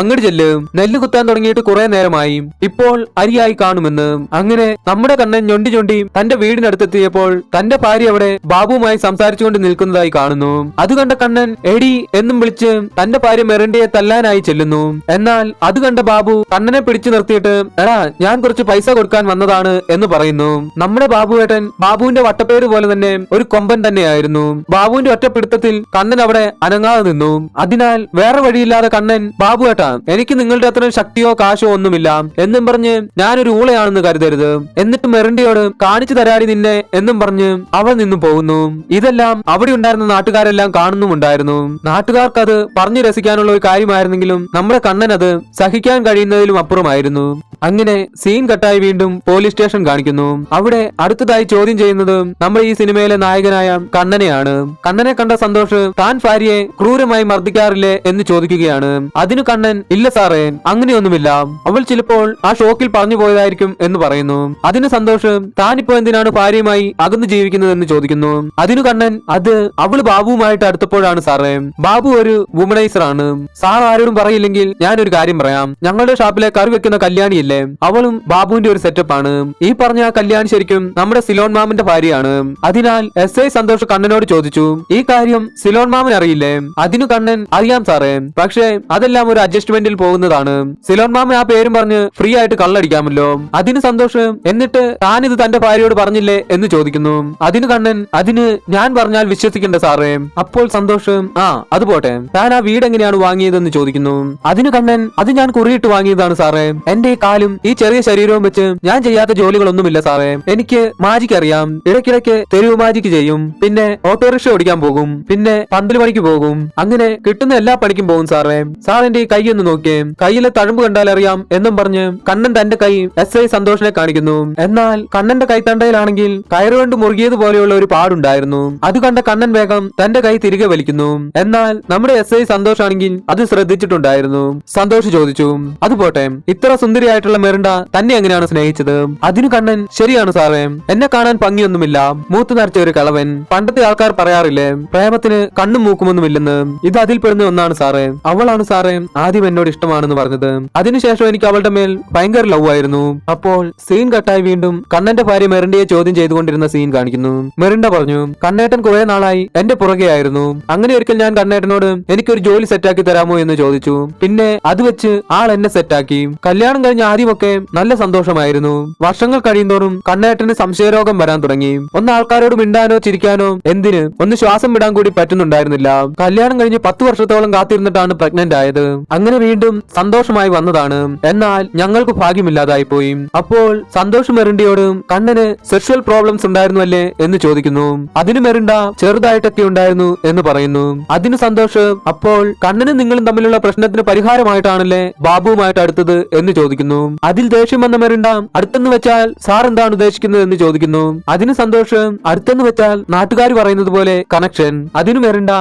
Speaker 1: അങ്ങോട്ട് ചെല്ല്, നെല്ല് കുത്താൻ തുടങ്ങിയിട്ട് കുറെ നേരമായി, ഇപ്പോൾ അരിയായി കാണുമെന്ന്. അങ്ങനെ നമ്മുടെ കണ്ണൻ ഞൊണ്ടി ഞൊണ്ടി തന്റെ വീടിനടുത്തെത്തിയപ്പോൾ തന്റെ ഭാര്യ അവിടെ ബാബുവുമായി സംസാരിച്ചുകൊണ്ട് നിൽക്കുന്നതായി കാണുന്നു. അത് കണ്ട കണ്ണൻ എടി എന്നും വിളിച്ച് തന്റെ ഭാര്യ മെറിൻഡയെ തല്ലാനായി ചെല്ലുന്നു. എന്നാൽ അത് കണ്ട ബാബു കണ്ണനെ പിടിച്ചു നിർത്തിയിട്ട്, എടാ ഞാൻ കുറച്ച് പൈസ കൊടുക്കാൻ വന്നതാണ് എന്ന് പറയുന്നു. നമ്മുടെ ബാബുവേട്ടൻ ബാബുവിന്റെ വട്ടപ്പേര് പോലെ തന്നെ ഒരു കൊമ്പൻ തന്നെയായിരുന്നു. ബാബുവിന്റെ ഒറ്റപ്പിടുത്തത്തിൽ കണ്ണൻ അവിടെ അനങ്ങാതെ നിന്നു. അതിനാൽ വേറെ വഴിയില്ലാതെ കണ്ണൻ, ബാബുവേട്ടാ എനിക്ക് നിങ്ങളുടെ അത്ര ശക്തിയോ കാശോ ഒന്നുമില്ല എന്നും പറഞ്ഞ് ഞാനൊരു ഊളയാണെന്ന് കരുതരുത്, എന്നിട്ട് മെറിൻഡയോട് കാണിച്ചു തരാടി നിന്നെ എന്നും പറഞ്ഞ് അവൾ നിന്നു പോകുന്നു. ഇതെല്ലാം അവിടെ ഉണ്ടായിരുന്ന നാട്ടുകാരെല്ലാം കാണുന്നുമുണ്ടായിരുന്നു. നാട്ടുകാർക്ക് അത് പറഞ്ഞു രസിക്കാനുള്ള ഒരു കാര്യമായിരുന്നെങ്കിലും നമ്മുടെ കണ്ണൻ അത് സഹിക്കാൻ കഴിയുന്നതിലും അപ്പുറമായിരുന്നു. അങ്ങനെ സീൻ കട്ടായി വീണ്ടും പോലീസ് സ്റ്റേഷൻ കാണിക്കുന്നു. അവിടെ അടുത്തതായി ചോദ്യം ചെയ്യുന്നത് നമ്മുടെ ഈ സിനിമയിലെ നായകനായ കണ്ണനെയാണ്. കണ്ണനെ കണ്ട സന്തോഷ് താൻ ഭാര്യയെ ക്രൂരമായി മർദ്ദിക്കാറില്ലേ എന്ന് ചോദിക്കുകയാണ്. അതിന് കണ്ണൻ, ഇല്ല സാറേ അങ്ങനെയൊന്നുമില്ല, അവൾ ചിലപ്പോൾ ആ ഷോക്കിൽ പറഞ്ഞു പോയതായിരിക്കും എന്ന് പറയുന്നു. അതിന് സന്തോഷ്, താനിപ്പോ എന്തിനാണ് ഭാര്യയുമായി അകന്നു ജീവിക്കുന്നത് എന്ന് ചോദിക്കുന്നു. അതിനു കണ്ണൻ, അത് അവള് ബാബുവുമായിട്ട് അടുത്തപ്പോഴാണ് സാറേ, ബാബു ഒരു വുമണൈസർ ആണ്. സാർ ആരോടും പറയില്ലെങ്കിൽ ഞാനൊരു കാര്യം പറയാം, ഞങ്ങളുടെ ഷാപ്പിലെ കറി വെക്കുന്ന കല്യാണിയില്ലേ, അവളും ബാബുവിന്റെ ഒരു സെറ്റപ്പ് ആണ്. ഈ പറഞ്ഞ ആ കല്യാണി ശരിക്കും നമ്മുടെ സിലോൺ മാമന്റെ ഭാര്യയാണ്. അതിനാൽ SI സന്തോഷ് കണ്ണനോട് ചോദിച്ചു, ഈ കാര്യം സിലോൺ മാമൻ അറിയില്ലേ? അതിനു കണ്ണൻ, അറിയാം സാറേ, പക്ഷേ അതെല്ലാം ഒരു അഡ്ജസ്റ്റ്മെന്റിൽ പോകുന്നതാണ്. സിലോൺ മാമൻ ആ പേരും പറഞ്ഞ് ഫ്രീ ആയിട്ട് കള്ളടിക്കാമല്ലോ. അതിന് സന്തോഷ്, എന്നിട്ട് താനിത് തന്റെ ഭാര്യയോട് പറഞ്ഞില്ലേ എന്ന് ചോദിക്കുന്നു. അതിന് കണ്ണൻ, അതിന് ഞാൻ പറഞ്ഞാൽ വിശ്വസിക്കണ്ട സാറേ. അപ്പോൾ സന്തോഷ്, അത് പോട്ടെ, താൻ ആ വീട് എങ്ങനെയാണ് വാങ്ങിയതെന്ന് ചോദിക്കുന്നു. അതിന് കണ്ണൻ, അത് ഞാൻ കുറിയിട്ട് വാങ്ങിയതാണ് സാറേ. എന്റെ കാലും ഈ ചെറിയ ശരീരവും വെച്ച് ഞാൻ ചെയ്യാത്ത ജോലികളൊന്നുമില്ല സാറേ. എനിക്ക് മാജിക് അറിയാം, ഇടയ്ക്കിടയ്ക്ക് തെരുവ് മാജിക് ചെയ്യും, പിന്നെ ഓട്ടോറിക്ഷ ഓടിക്കാൻ പോകും, പിന്നെ പന്തൽ പണിക്ക് പോകും, അങ്ങനെ കിട്ടുന്ന എല്ലാ പണിക്കും പോകും സാറേ. സാർ എന്റെ ഈ കൈ ഒന്ന് നോക്കിയേ, കയ്യിലെ തഴമ്പ് കണ്ടാൽ അറിയാം എന്നും പറഞ്ഞ് കണ്ണൻ തന്റെ കൈ SI സന്തോഷിനെ കാണിക്കുന്നു. എന്നാൽ കണ്ണന്റെ കൈത്തണ്ടയിലാണെങ്കിൽ കയറുകൊണ്ട് മുറുകിയതുപോലെയുള്ള ഒരു പാടുണ്ടായിരുന്നു. അത് കണ്ട കണ്ണൻ വേഗം തന്റെ കൈ തിരികെ വലിക്കുന്നു. എന്നാൽ നമ്മുടെ SI സന്തോഷ് ആണെങ്കിൽ അത് ശ്രദ്ധിച്ചിട്ടുണ്ടായിരുന്നു. സന്തോഷ് ചോദിച്ചു, അത് പോട്ടെ, ഇത്ര സുന്ദരിയായിട്ടുള്ള മെറിൻഡ തന്നെ എങ്ങനെയാണ് സ്നേഹിച്ചത്? അതിനു കണ്ണൻ, ശരിയാണ് സാറേ, എന്നെ കാണാൻ ഭംഗിയൊന്നുമില്ല, മൂത്ത് നരച്ച ഒരു കളവൻ. പണ്ടത്തെ ആൾക്കാർ പറയാറില്ലേ, പ്രേമത്തിന് കണ്ണും മൂക്കുമൊന്നുമില്ലെന്ന്, ഇത് അതിൽ പെടുന്ന ഒന്നാണ് സാറേ. അവളാണ് സാറേ ആദ്യം എന്നോട് ഇഷ്ടമാണെന്ന് പറഞ്ഞത്. അതിനുശേഷം എനിക്ക് അവളുടെ മേൽ ഭയങ്കര ലവ് ആയിരുന്നു. അപ്പോൾ സീൻ കട്ടായി വീണ്ടും കണ്ണന്റെ ഭാര്യ മെറിൻഡയെ ചോദ്യം ചെയ്തുകൊണ്ടിരുന്ന സീൻ കാണിക്കുന്നു. മെറിൻഡ പറഞ്ഞു, കണ്ണേട്ടൻ കുറെ നാളായി എന്റെ പുറകെ ആയിരുന്നു. അങ്ങനെ ഒരിക്കൽ ഞാൻ കണ്ണേട്ടനോട് എനിക്കൊരു ജോലി സെറ്റാക്കി തരാമോ എന്ന് ചോദിച്ചു. പിന്നെ അത് വെച്ച് ആൾ എന്നെ സെറ്റാക്കി. കല്യാണം കഴിഞ്ഞ ആദ്യമൊക്കെ നല്ല സന്തോഷമായിരുന്നു. വർഷങ്ങൾ കഴിയുന്തോറും കണ്ണേട്ടന് സംശയരോഗം വരാൻ തുടങ്ങി. ഒന്ന് ആൾക്കാരോട് മിണ്ടാനോ ചിരിക്കാനോ എന്തിന് ഒന്ന് ശ്വാസം വിടാൻ കൂടി പറ്റുന്നുണ്ടായിരുന്നില്ല. കല്യാണം കഴിഞ്ഞ് 10 വർഷത്തോളം കാത്തിരുന്നിട്ടാണ് പ്രഗ്നന്റ് ആയത്. അങ്ങനെ വീണ്ടും സന്തോഷമായി വന്നതാണ്. എന്നാൽ ഞങ്ങൾക്ക് ഭാഗ്യമില്ലാതായി പോയി. അപ്പോൾ സന്തോഷ് മെറിൻഡയോട്, കണ്ണന് സെക്ഷൽ പ്രോബ്ലംസ് ഉണ്ടായിരുന്നുവല്ലേ എന്ന് ചോദിക്കുന്നു. അതിന് മെറിൻഡ, ചെറുതായിട്ടൊക്കെ ഉണ്ടായിരുന്നു എന്ന് പറയുന്നു. അതിന് സന്തോഷ്, അപ്പോൾ കണ്ണനും നിങ്ങളും തമ്മിലുള്ള പ്രശ്നത്തിന് പരിഹാരമായിട്ടാണല്ലേ ബാബുവുമായിട്ട് അടുത്തത് എന്ന് ചോദിക്കുന്നു. അതിൽ ദേഷ്യം വന്ന മെറിൻഡ, അടുത്തെന്ന് വെച്ചാൽ സാർ എന്താണ് ഉദ്ദേശിക്കുന്നത് എന്ന് ചോദിക്കുന്നു. അതിന് സന്തോഷ്, അടുത്തെന്ന് വെച്ചാൽ നാട്ടുകാർ പറയുന്നത് പോലെ കണക്ഷൻ. അതിനു മെറിൻഡ,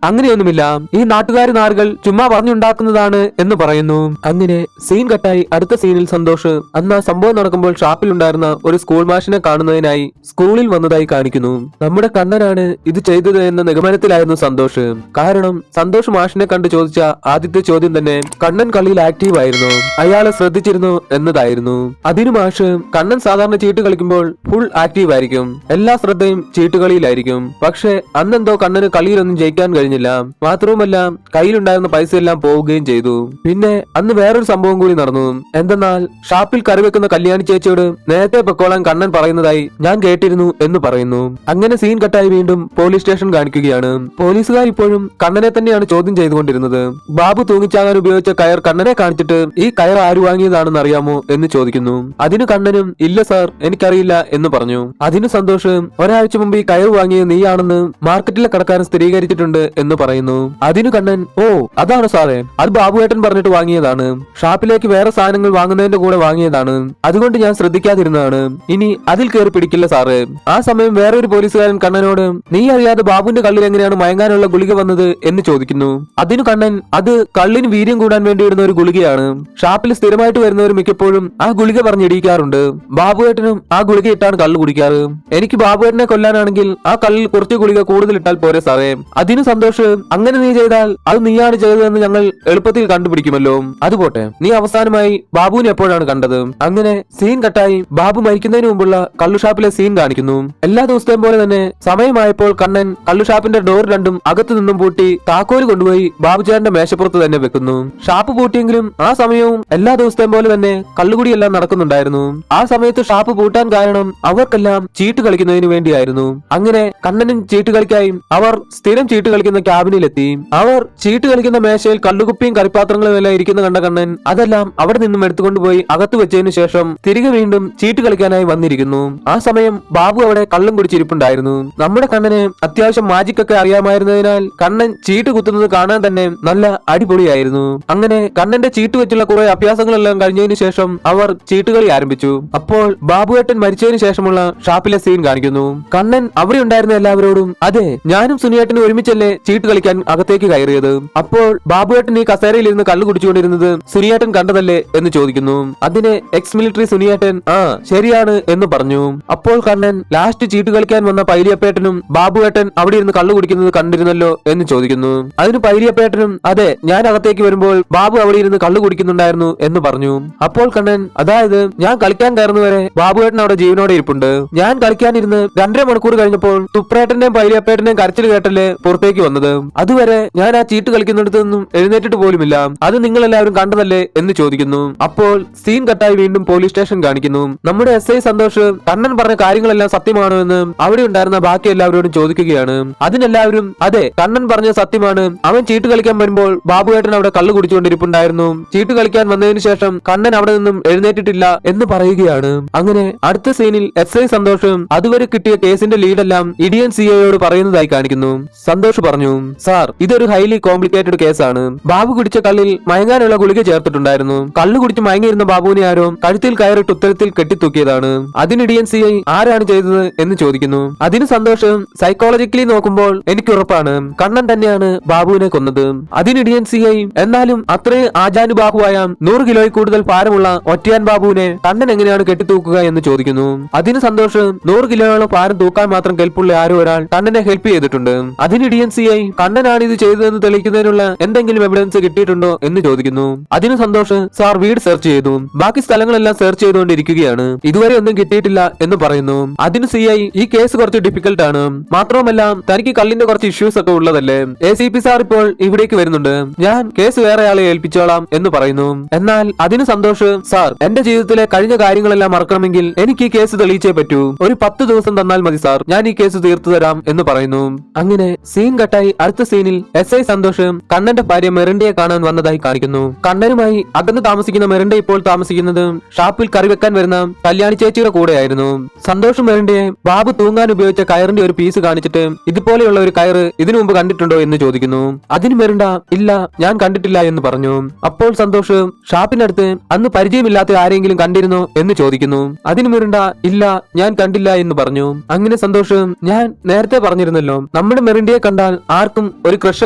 Speaker 1: അങ്ങനെയൊന്നുമില്ല, ഈ നാട്ടുകാർ നാറുകൾ ചുമ്മാ പറഞ്ഞുണ്ടാക്കുന്നതാണ് എന്ന് പറയുന്നു. അങ്ങനെ സീൻ കട്ടായി അടുത്ത സീനിൽ സന്തോഷ് അന്ന് ആ സംഭവം നടക്കുമ്പോൾ ഷാപ്പിൽ ഉണ്ടായിരുന്ന ഒരു സ്കൂൾ മാഷിനെ കാണുന്നതിനായി സ്കൂളിൽ വന്നതായി കാണിക്കുന്നു. നമ്മുടെ കണ്ണനാണ് ഇത് ചെയ്തത് എന്ന നിഗമനത്തിലായിരുന്നു സന്തോഷ്. കാരണം സന്തോഷ് മാഷിനെ കണ്ട് ചോദിച്ച ആദ്യത്തെ ചോദ്യം തന്നെ കണ്ണൻ കളിയിൽ ആക്റ്റീവ് ആയിരുന്നു, അയാളെ ശ്രദ്ധിച്ചിരുന്നു എന്നതായിരുന്നു. അതിനു മാഷ്, കണ്ണൻ സാധാരണ ചീട്ട് കളിക്കുമ്പോൾ ഫുൾ ആക്റ്റീവ് ആയിരിക്കും, എല്ലാ ശ്രദ്ധയും ചീട്ടുകളിയിലായിരിക്കും. പക്ഷെ അന്നെന്തോ കണ്ണന് കളിയിലൊന്നും ജയിക്കാൻ കഴിഞ്ഞില്ല. മാത്രവുമല്ല കയ്യിലുണ്ടായിരുന്ന പൈസ എല്ലാം പോവുകയും ചെയ്തു. പിന്നെ അന്ന് വേറൊരു സംഭവം കൂടി നടന്നു. എന്തെന്നാൽ ഷാപ്പിൽ കറിവെക്കുന്ന കല്യാണി ചേച്ചിയോട് നേരത്തെ പൊക്കോളാൻ കണ്ണൻ പറയുന്നതായി ഞാൻ കേട്ടിരുന്നു എന്ന് പറയുന്നു. അങ്ങനെ സീൻ കട്ടായി വീണ്ടും പോലീസ് സ്റ്റേഷൻ കാണിക്കുകയാണ്. പോലീസുകാർ ഇപ്പോഴും കണ്ണനെ തന്നെയാണ് ചോദ്യം ചെയ്തുകൊണ്ടിരുന്നത്. ബാബു തൂങ്ങിച്ചാകാൻ ഉപയോഗിച്ച കയർ കണ്ണനെ കാണിച്ചിട്ട് ഈ കയർ ആര് വാങ്ങിയതാണെന്ന് അറിയാമോ എന്ന് ചോദിക്കുന്നു. അതിന് കണ്ണനും, ഇല്ല സാർ എനിക്കറിയില്ല എന്ന് പറഞ്ഞു. അതിന് സന്തോഷ്, ഒരാഴ്ച മുമ്പ് ഈ കയർ വാങ്ങിയത് നീയാണെന്ന് മാർക്കറ്റിലെ കടക്കാരൻ സ്ഥിരീകരിച്ചിട്ടുണ്ട് എന്ന് പറയുന്നു. അതിന് കണ്ണൻ, ഓ അതാണ് സാറേ, അത് ബാബുവേട്ടൻ പറഞ്ഞിട്ട് വാങ്ങിയതാണ്, ഷാപ്പിലേക്ക് വേറെ സാധനങ്ങൾ വാങ്ങുന്നതിന്റെ കൂടെ വാങ്ങിയതാണ്, അതുകൊണ്ട് ഞാൻ ശ്രദ്ധിക്കാതിരുന്നതാണ്, ഇനി അതിൽ കയറി പിടിക്കില്ല സാറ്. ആ സമയം വേറൊരു പോലീസുകാരൻ കണ്ണനോട്, നീ അറിയാതെ ബാബുവിന്റെ കള്ളിൽ എങ്ങനെയാണ് മയങ്ങാനുള്ള ഗുളിക വന്നത് എന്ന് ചോദിക്കുന്നു. അതിനു കണ്ണൻ, അത് കള്ളിന് വീര്യം കൂടാൻ വേണ്ടി ഇടുന്ന ഒരു ഗുളികയാണ്, ഷാപ്പിൽ സ്ഥിരമായിട്ട് വരുന്നവർ മിക്കപ്പോഴും ആ ഗുളിക പറഞ്ഞിടിക്കാറുണ്ട്. ബാബുവേട്ടനും ആ ഗുളിക ഇട്ടാണ് കള്ളു കുടിക്കാറ്. എനിക്ക് ബാബുവേട്ടനെ കൊല്ലാനാണെങ്കിൽ ആ കള്ളിൽ കുറച്ച് ഗുളിക കൂടുതൽ ഇട്ടാൽ പോരെ സാറേ. അതിന് സന്തോഷ്, അങ്ങനെ നീ ചെയ്താൽ അത് നീയാണ് ചെയ്തതെന്ന് ഞങ്ങൾ എളുപ്പത്തിൽ കണ്ടുപിടിക്കുമല്ലോ. അതുപോട്ടെ, നീ അവസാനമായി ബാബുവിനെ എപ്പോഴാണ് കണ്ടത്? അങ്ങനെ സീൻ കട്ടായി ബാബു മരിക്കുന്നതിന് മുമ്പുള്ള കള്ളുഷാപ്പിലെ സീൻ കാണിക്കുന്നു. എല്ലാ ദിവസത്തെയും പോലെ തന്നെ സമയമായപ്പോൾ കണ്ണൻ കള്ളുഷാപ്പിന്റെ ഡോർ രണ്ടും അകത്തു നിന്നും പൂട്ടി താക്കോല് കൊണ്ടുപോയി ബാബുചേട്ടന്റെ മേശപ്പുറത്ത് തന്നെ വെക്കുന്നു. ഷാപ്പ് പൂട്ടിയെങ്കിലും ആ സമയവും എല്ലാ ദിവസത്തെയും പോലെ തന്നെ കള്ളുകുടിയെല്ലാം നടക്കുന്നുണ്ടായിരുന്നു. ആ സമയത്ത് ഷാപ്പ് പൂട്ടാൻ കാരണം അവർക്കെല്ലാം ചീട്ട് കളിക്കുന്നതിന് വേണ്ടിയായിരുന്നു. അങ്ങനെ കണ്ണനും ചീട്ട് കളിക്കായും അവർ സ്ഥിരം ചീട്ട് കളിക്കുന്ന ക്യാബിനിലെത്തി. അവർ ചീട്ട് കളിക്കുന്ന മേശയിൽ കള്ളുകുപ്പിയും കറിപ്പാത്രങ്ങളും എല്ലാം ഇരിക്കുന്ന കണ്ട കണ്ണൻ അതെല്ലാം അവിടെ നിന്നും എടുത്തുകൊണ്ടുപോയി അകത്ത് വെച്ചതിനു ശേഷം തിരികെ വീണ്ടും ചീട്ട് കളിക്കാനായി വന്നിരിക്കുന്നു. ആ സമയം ബാബു അവിടെ കള്ളും കുടിച്ചിരിപ്പുണ്ടായിരുന്നു. നമ്മുടെ കണ്ണന് അത്യാവശ്യം മാജിക് ഒക്കെ അറിയാമായിരുന്നതിനാൽ കണ്ണൻ ചീട്ട് കുത്തുന്നത് കാണാൻ തന്നെ നല്ല അടിപൊളിയായിരുന്നു. അങ്ങനെ കണ്ണന്റെ ചീട്ട് വെച്ചുള്ള കുറെ അഭ്യാസങ്ങളെല്ലാം കഴിഞ്ഞതിന് ശേഷം അവർ ചീട്ടുകളി ആരംഭിച്ചു. അപ്പോൾ ബാബുവേട്ടൻ മരിച്ചതിന് ശേഷമുള്ള ഷാപ്പിലെ സീൻ കാണിക്കുന്നു. കണ്ണൻ അവിടെ ഉണ്ടായിരുന്ന എല്ലാവരോടും, അതെ, ഞാനും സുനിയേട്ടനും ഒരുമിച്ചല്ലേ ചീട്ട് കളിക്കാൻ അകത്തേക്ക് കയറിയത്. അപ്പോൾ ബാബുവേട്ടൻ ഈ കസേരയിൽ ഇരുന്ന് കള്ളു കുടിച്ചുകൊണ്ടിരുന്നത് സുനിയേട്ടൻ കണ്ടതല്ലേ എന്ന് ചോദിക്കുന്നു. അതിന് എക്സ് മിലിറ്ററി സുനിയേട്ടൻ ആ ശരിയാണ് എന്ന് പറഞ്ഞു. അപ്പോൾ കണ്ണൻ, ലാസ്റ്റ് ചീട്ട് കളിക്കാൻ വന്ന പൈലിയപ്പേട്ടനും ബാബുവേട്ടൻ അവിടെ ഇരുന്ന് കള്ളു കുടിക്കുന്നത് കണ്ടിരുന്നല്ലോ എന്ന് ചോദിക്കുന്നു. അതിന് പൈലിയപ്പേട്ടനും, അതെ, ഞാൻ അകത്തേക്ക് വരുമ്പോൾ ബാബു അവിടെ ഇരുന്ന് കള്ളു കുടിക്കുന്നുണ്ടായിരുന്നു എന്ന് പറഞ്ഞു. അപ്പോൾ കണ്ണൻ, അതായത് ഞാൻ കളിക്കാൻ കയറുന്നവരെ ബാബുവേട്ടൻ അവിടെ ജീവനോടെ ഇരിപ്പുണ്ട്. ഞാൻ കളിക്കാനിരുന്ന് 2.5 മണിക്കൂർ കഴിഞ്ഞപ്പോൾ തുപ്രേട്ടന്റെയും പൈലിയപ്പേട്ടന്റെയും കരച്ചിൽ കേട്ടല്ലേ പുറത്തേക്ക് വന്നത്. അതുവരെ ഞാൻ ആ ചീട്ട് കളിക്കുന്നിടത്ത് നിന്നും എഴുന്നേറ്റിട്ട് പോലുമില്ല. അത് നിങ്ങൾ എല്ലാവരും കണ്ടതല്ലേ എന്ന് ചോദിക്കുന്നു. അപ്പോൾ സീൻ കട്ടായി വീണ്ടും പോലീസ് സ്റ്റേഷൻ കാണിക്കുന്നു. നമ്മുടെ SI സന്തോഷ് കണ്ണൻ പറഞ്ഞ കാര്യങ്ങളെല്ലാം സത്യമാണോ എന്ന് അവിടെ ഉണ്ടായിരുന്ന ബാക്കി എല്ലാവരോടും ചോദിക്കുകയാണ്. അതിനെല്ലാവരും, അതെ, കണ്ണൻ പറഞ്ഞ സത്യമാണ്. അവൻ ചീട്ട് കളിക്കാൻ വരുമ്പോൾ ബാബുവേട്ടൻ അവിടെ കള്ളു കുടിച്ചുകൊണ്ടിരിപ്പുണ്ടായിരുന്നു. ചീട്ട് കളിക്കാൻ വന്നതിന് ശേഷം കണ്ണൻ അവിടെ നിന്നും എഴുന്നേറ്റിട്ടില്ല എന്ന് പറയുകയാണ്. അങ്ങനെ അടുത്ത സീനിൽ SI സന്തോഷ് അതുവരെ കിട്ടിയ കേസിന്റെ ലീഡെല്ലാം ഇടിയൻ CIയോട് പറയുന്നതായി കാണിക്കുന്നു. സന്തോഷ് പറഞ്ഞു, സാർ, ഇതൊരു ഹൈലി കോംപ്ലിക്കേറ്റഡ് കേസാണ്. ബാബു കുടിച്ച കള്ളിൽ മയങ്ങാനുള്ള ഗുളിക ചേർത്തിട്ടുണ്ടായിരുന്നു. കള്ളു കുടിച്ച് മയങ്ങിയിരുന്ന ബാബുവിനെ ആരോ കഴുത്തിൽ കയറിട്ട് ഉത്തരത്തിൽ കെട്ടിത്തൂക്കിയതാണ്. അതിന് ഇടിയൻ CI ആരാണ് ചെയ്തത് എന്ന് ചോദിക്കുന്നു. അതിന് സന്തോഷ്, സൈക്കോളജിക്കലി നോക്കുമ്പോൾ എനിക്ക് ഉറപ്പാണ് കണ്ണൻ തന്നെയാണ് ബാബുവിനെ കൊന്നത്. അതിന് ഇടിയൻ CI, എന്നാലും അത്രയും ആജാനുബാഹുവായ 100 കിലോയിൽ കൂടുതൽ ഭാരമുള്ള ഒറ്റയാൻ ബാബുവിനെ കണ്ണൻ എങ്ങനെയാണ് കെട്ടിത്തൂക്കുക എന്ന് ചോദിക്കുന്നു. അതിന് സന്തോഷ്, 100 കിലോയോളം ഭാരം തൂക്കാൻ മാത്രം കെൽപ്പുള്ള ആരോ ഒരാൾ കണ്ണനെ ഹെൽപ്പ് ചെയ്തിട്ടുണ്ട്. അതിന് ഇടിയൻ CI, കണ്ണനാണ് ഇത് ചെയ്തതെന്ന് തെളിയിക്കുന്നതിനുള്ള എന്തെങ്കിലും എവിഡൻസ് കിട്ടിയിട്ടുണ്ടോ എന്ന് ചോദിക്കുന്നു. അതിന് സന്തോഷ്, സാർ, വീട് സെർച്ച് ചെയ്തു, ബാക്കി സ്ഥലങ്ങളെല്ലാം സെർച്ച് ചെയ്തുകൊണ്ടിരിക്കുകയാണ്, ഇതുവരെ ഒന്നും കിട്ടിയിട്ടില്ല എന്ന് പറയുന്നു. അതിന് CI, ഈ കേസ് കുറച്ച് ഡിഫിക്കൽട്ട് ആണ്, മാത്രവുമല്ല തനിക്ക് കള്ളിന്റെ കുറച്ച് ഇഷ്യൂസ് ഒക്കെ ഉള്ളതല്ലേ. ACP സാർ ഇപ്പോൾ ഇവിടേക്ക് വരുന്നുണ്ട്, ഞാൻ കേസ് വേറെ ആളെ ഏൽപ്പിച്ചോളാം എന്ന് പറയുന്നു. എന്നാൽ അതിന് സന്തോഷ്, സാർ, എന്റെ ജീവിതത്തിലെ കഴിഞ്ഞ കാര്യങ്ങളെല്ലാം മറക്കണമെങ്കിൽ എനിക്ക് ഈ കേസ് തെളിയിച്ചേ പറ്റൂ, ഒരു 10 ദിവസം തന്നാൽ മതി സാർ, ഞാൻ ഈ കേസ് തീർത്തു തരാം എന്ന് പറയുന്നു. അങ്ങനെ സീൻ കട്ടായി അടുത്ത സീനിൽ SI സന്തോഷ് കണ്ണന്റെ ഭാര്യ മെറിൻഡയെ കാണാൻ വന്നതായി കാണിക്കുന്നു. കണ്ണനുമായി അകന്ന് താമസിക്കുന്ന മെറിൻഡ ഇപ്പോൾ താമസിക്കുന്നത് ഷാപ്പിൽ കറി വെക്കാൻ വരുന്ന കല്യാണി ചേച്ചിയുടെ കൂടെയായിരുന്നു. സന്തോഷ് മെറിൻഡയെ ബാബു തൂങ്ങാൻ ഉപയോഗിച്ച കയറിന്റെ ഒരു പീസ് കാണിച്ചിട്ട് ഇതുപോലെയുള്ള ഒരു കയറ് ഇതിനു മുമ്പ് കണ്ടിട്ടുണ്ടോ എന്ന് ചോദിക്കുന്നു. അതിന് മെറിൻഡ, ഇല്ല, ഞാൻ കണ്ടിട്ടില്ല എന്ന് പറഞ്ഞു. അപ്പോൾ സന്തോഷ്, ഷാപ്പിനടുത്ത് അന്ന് പരിചയമില്ലാത്ത ആരെങ്കിലും കണ്ടിരുന്നോ എന്ന് ചോദിക്കുന്നു. അതിന് മെറിൻഡ, ഇല്ല, ഞാൻ കണ്ടില്ല എന്ന് പറഞ്ഞു. അങ്ങനെ സന്തോഷ്, ഞാൻ നേരത്തെ പറഞ്ഞിരുന്നല്ലോ നമ്മുടെ മെറിൻഡയെ കണ്ടാൽ ആർക്കും ഒരു ക്രഷ്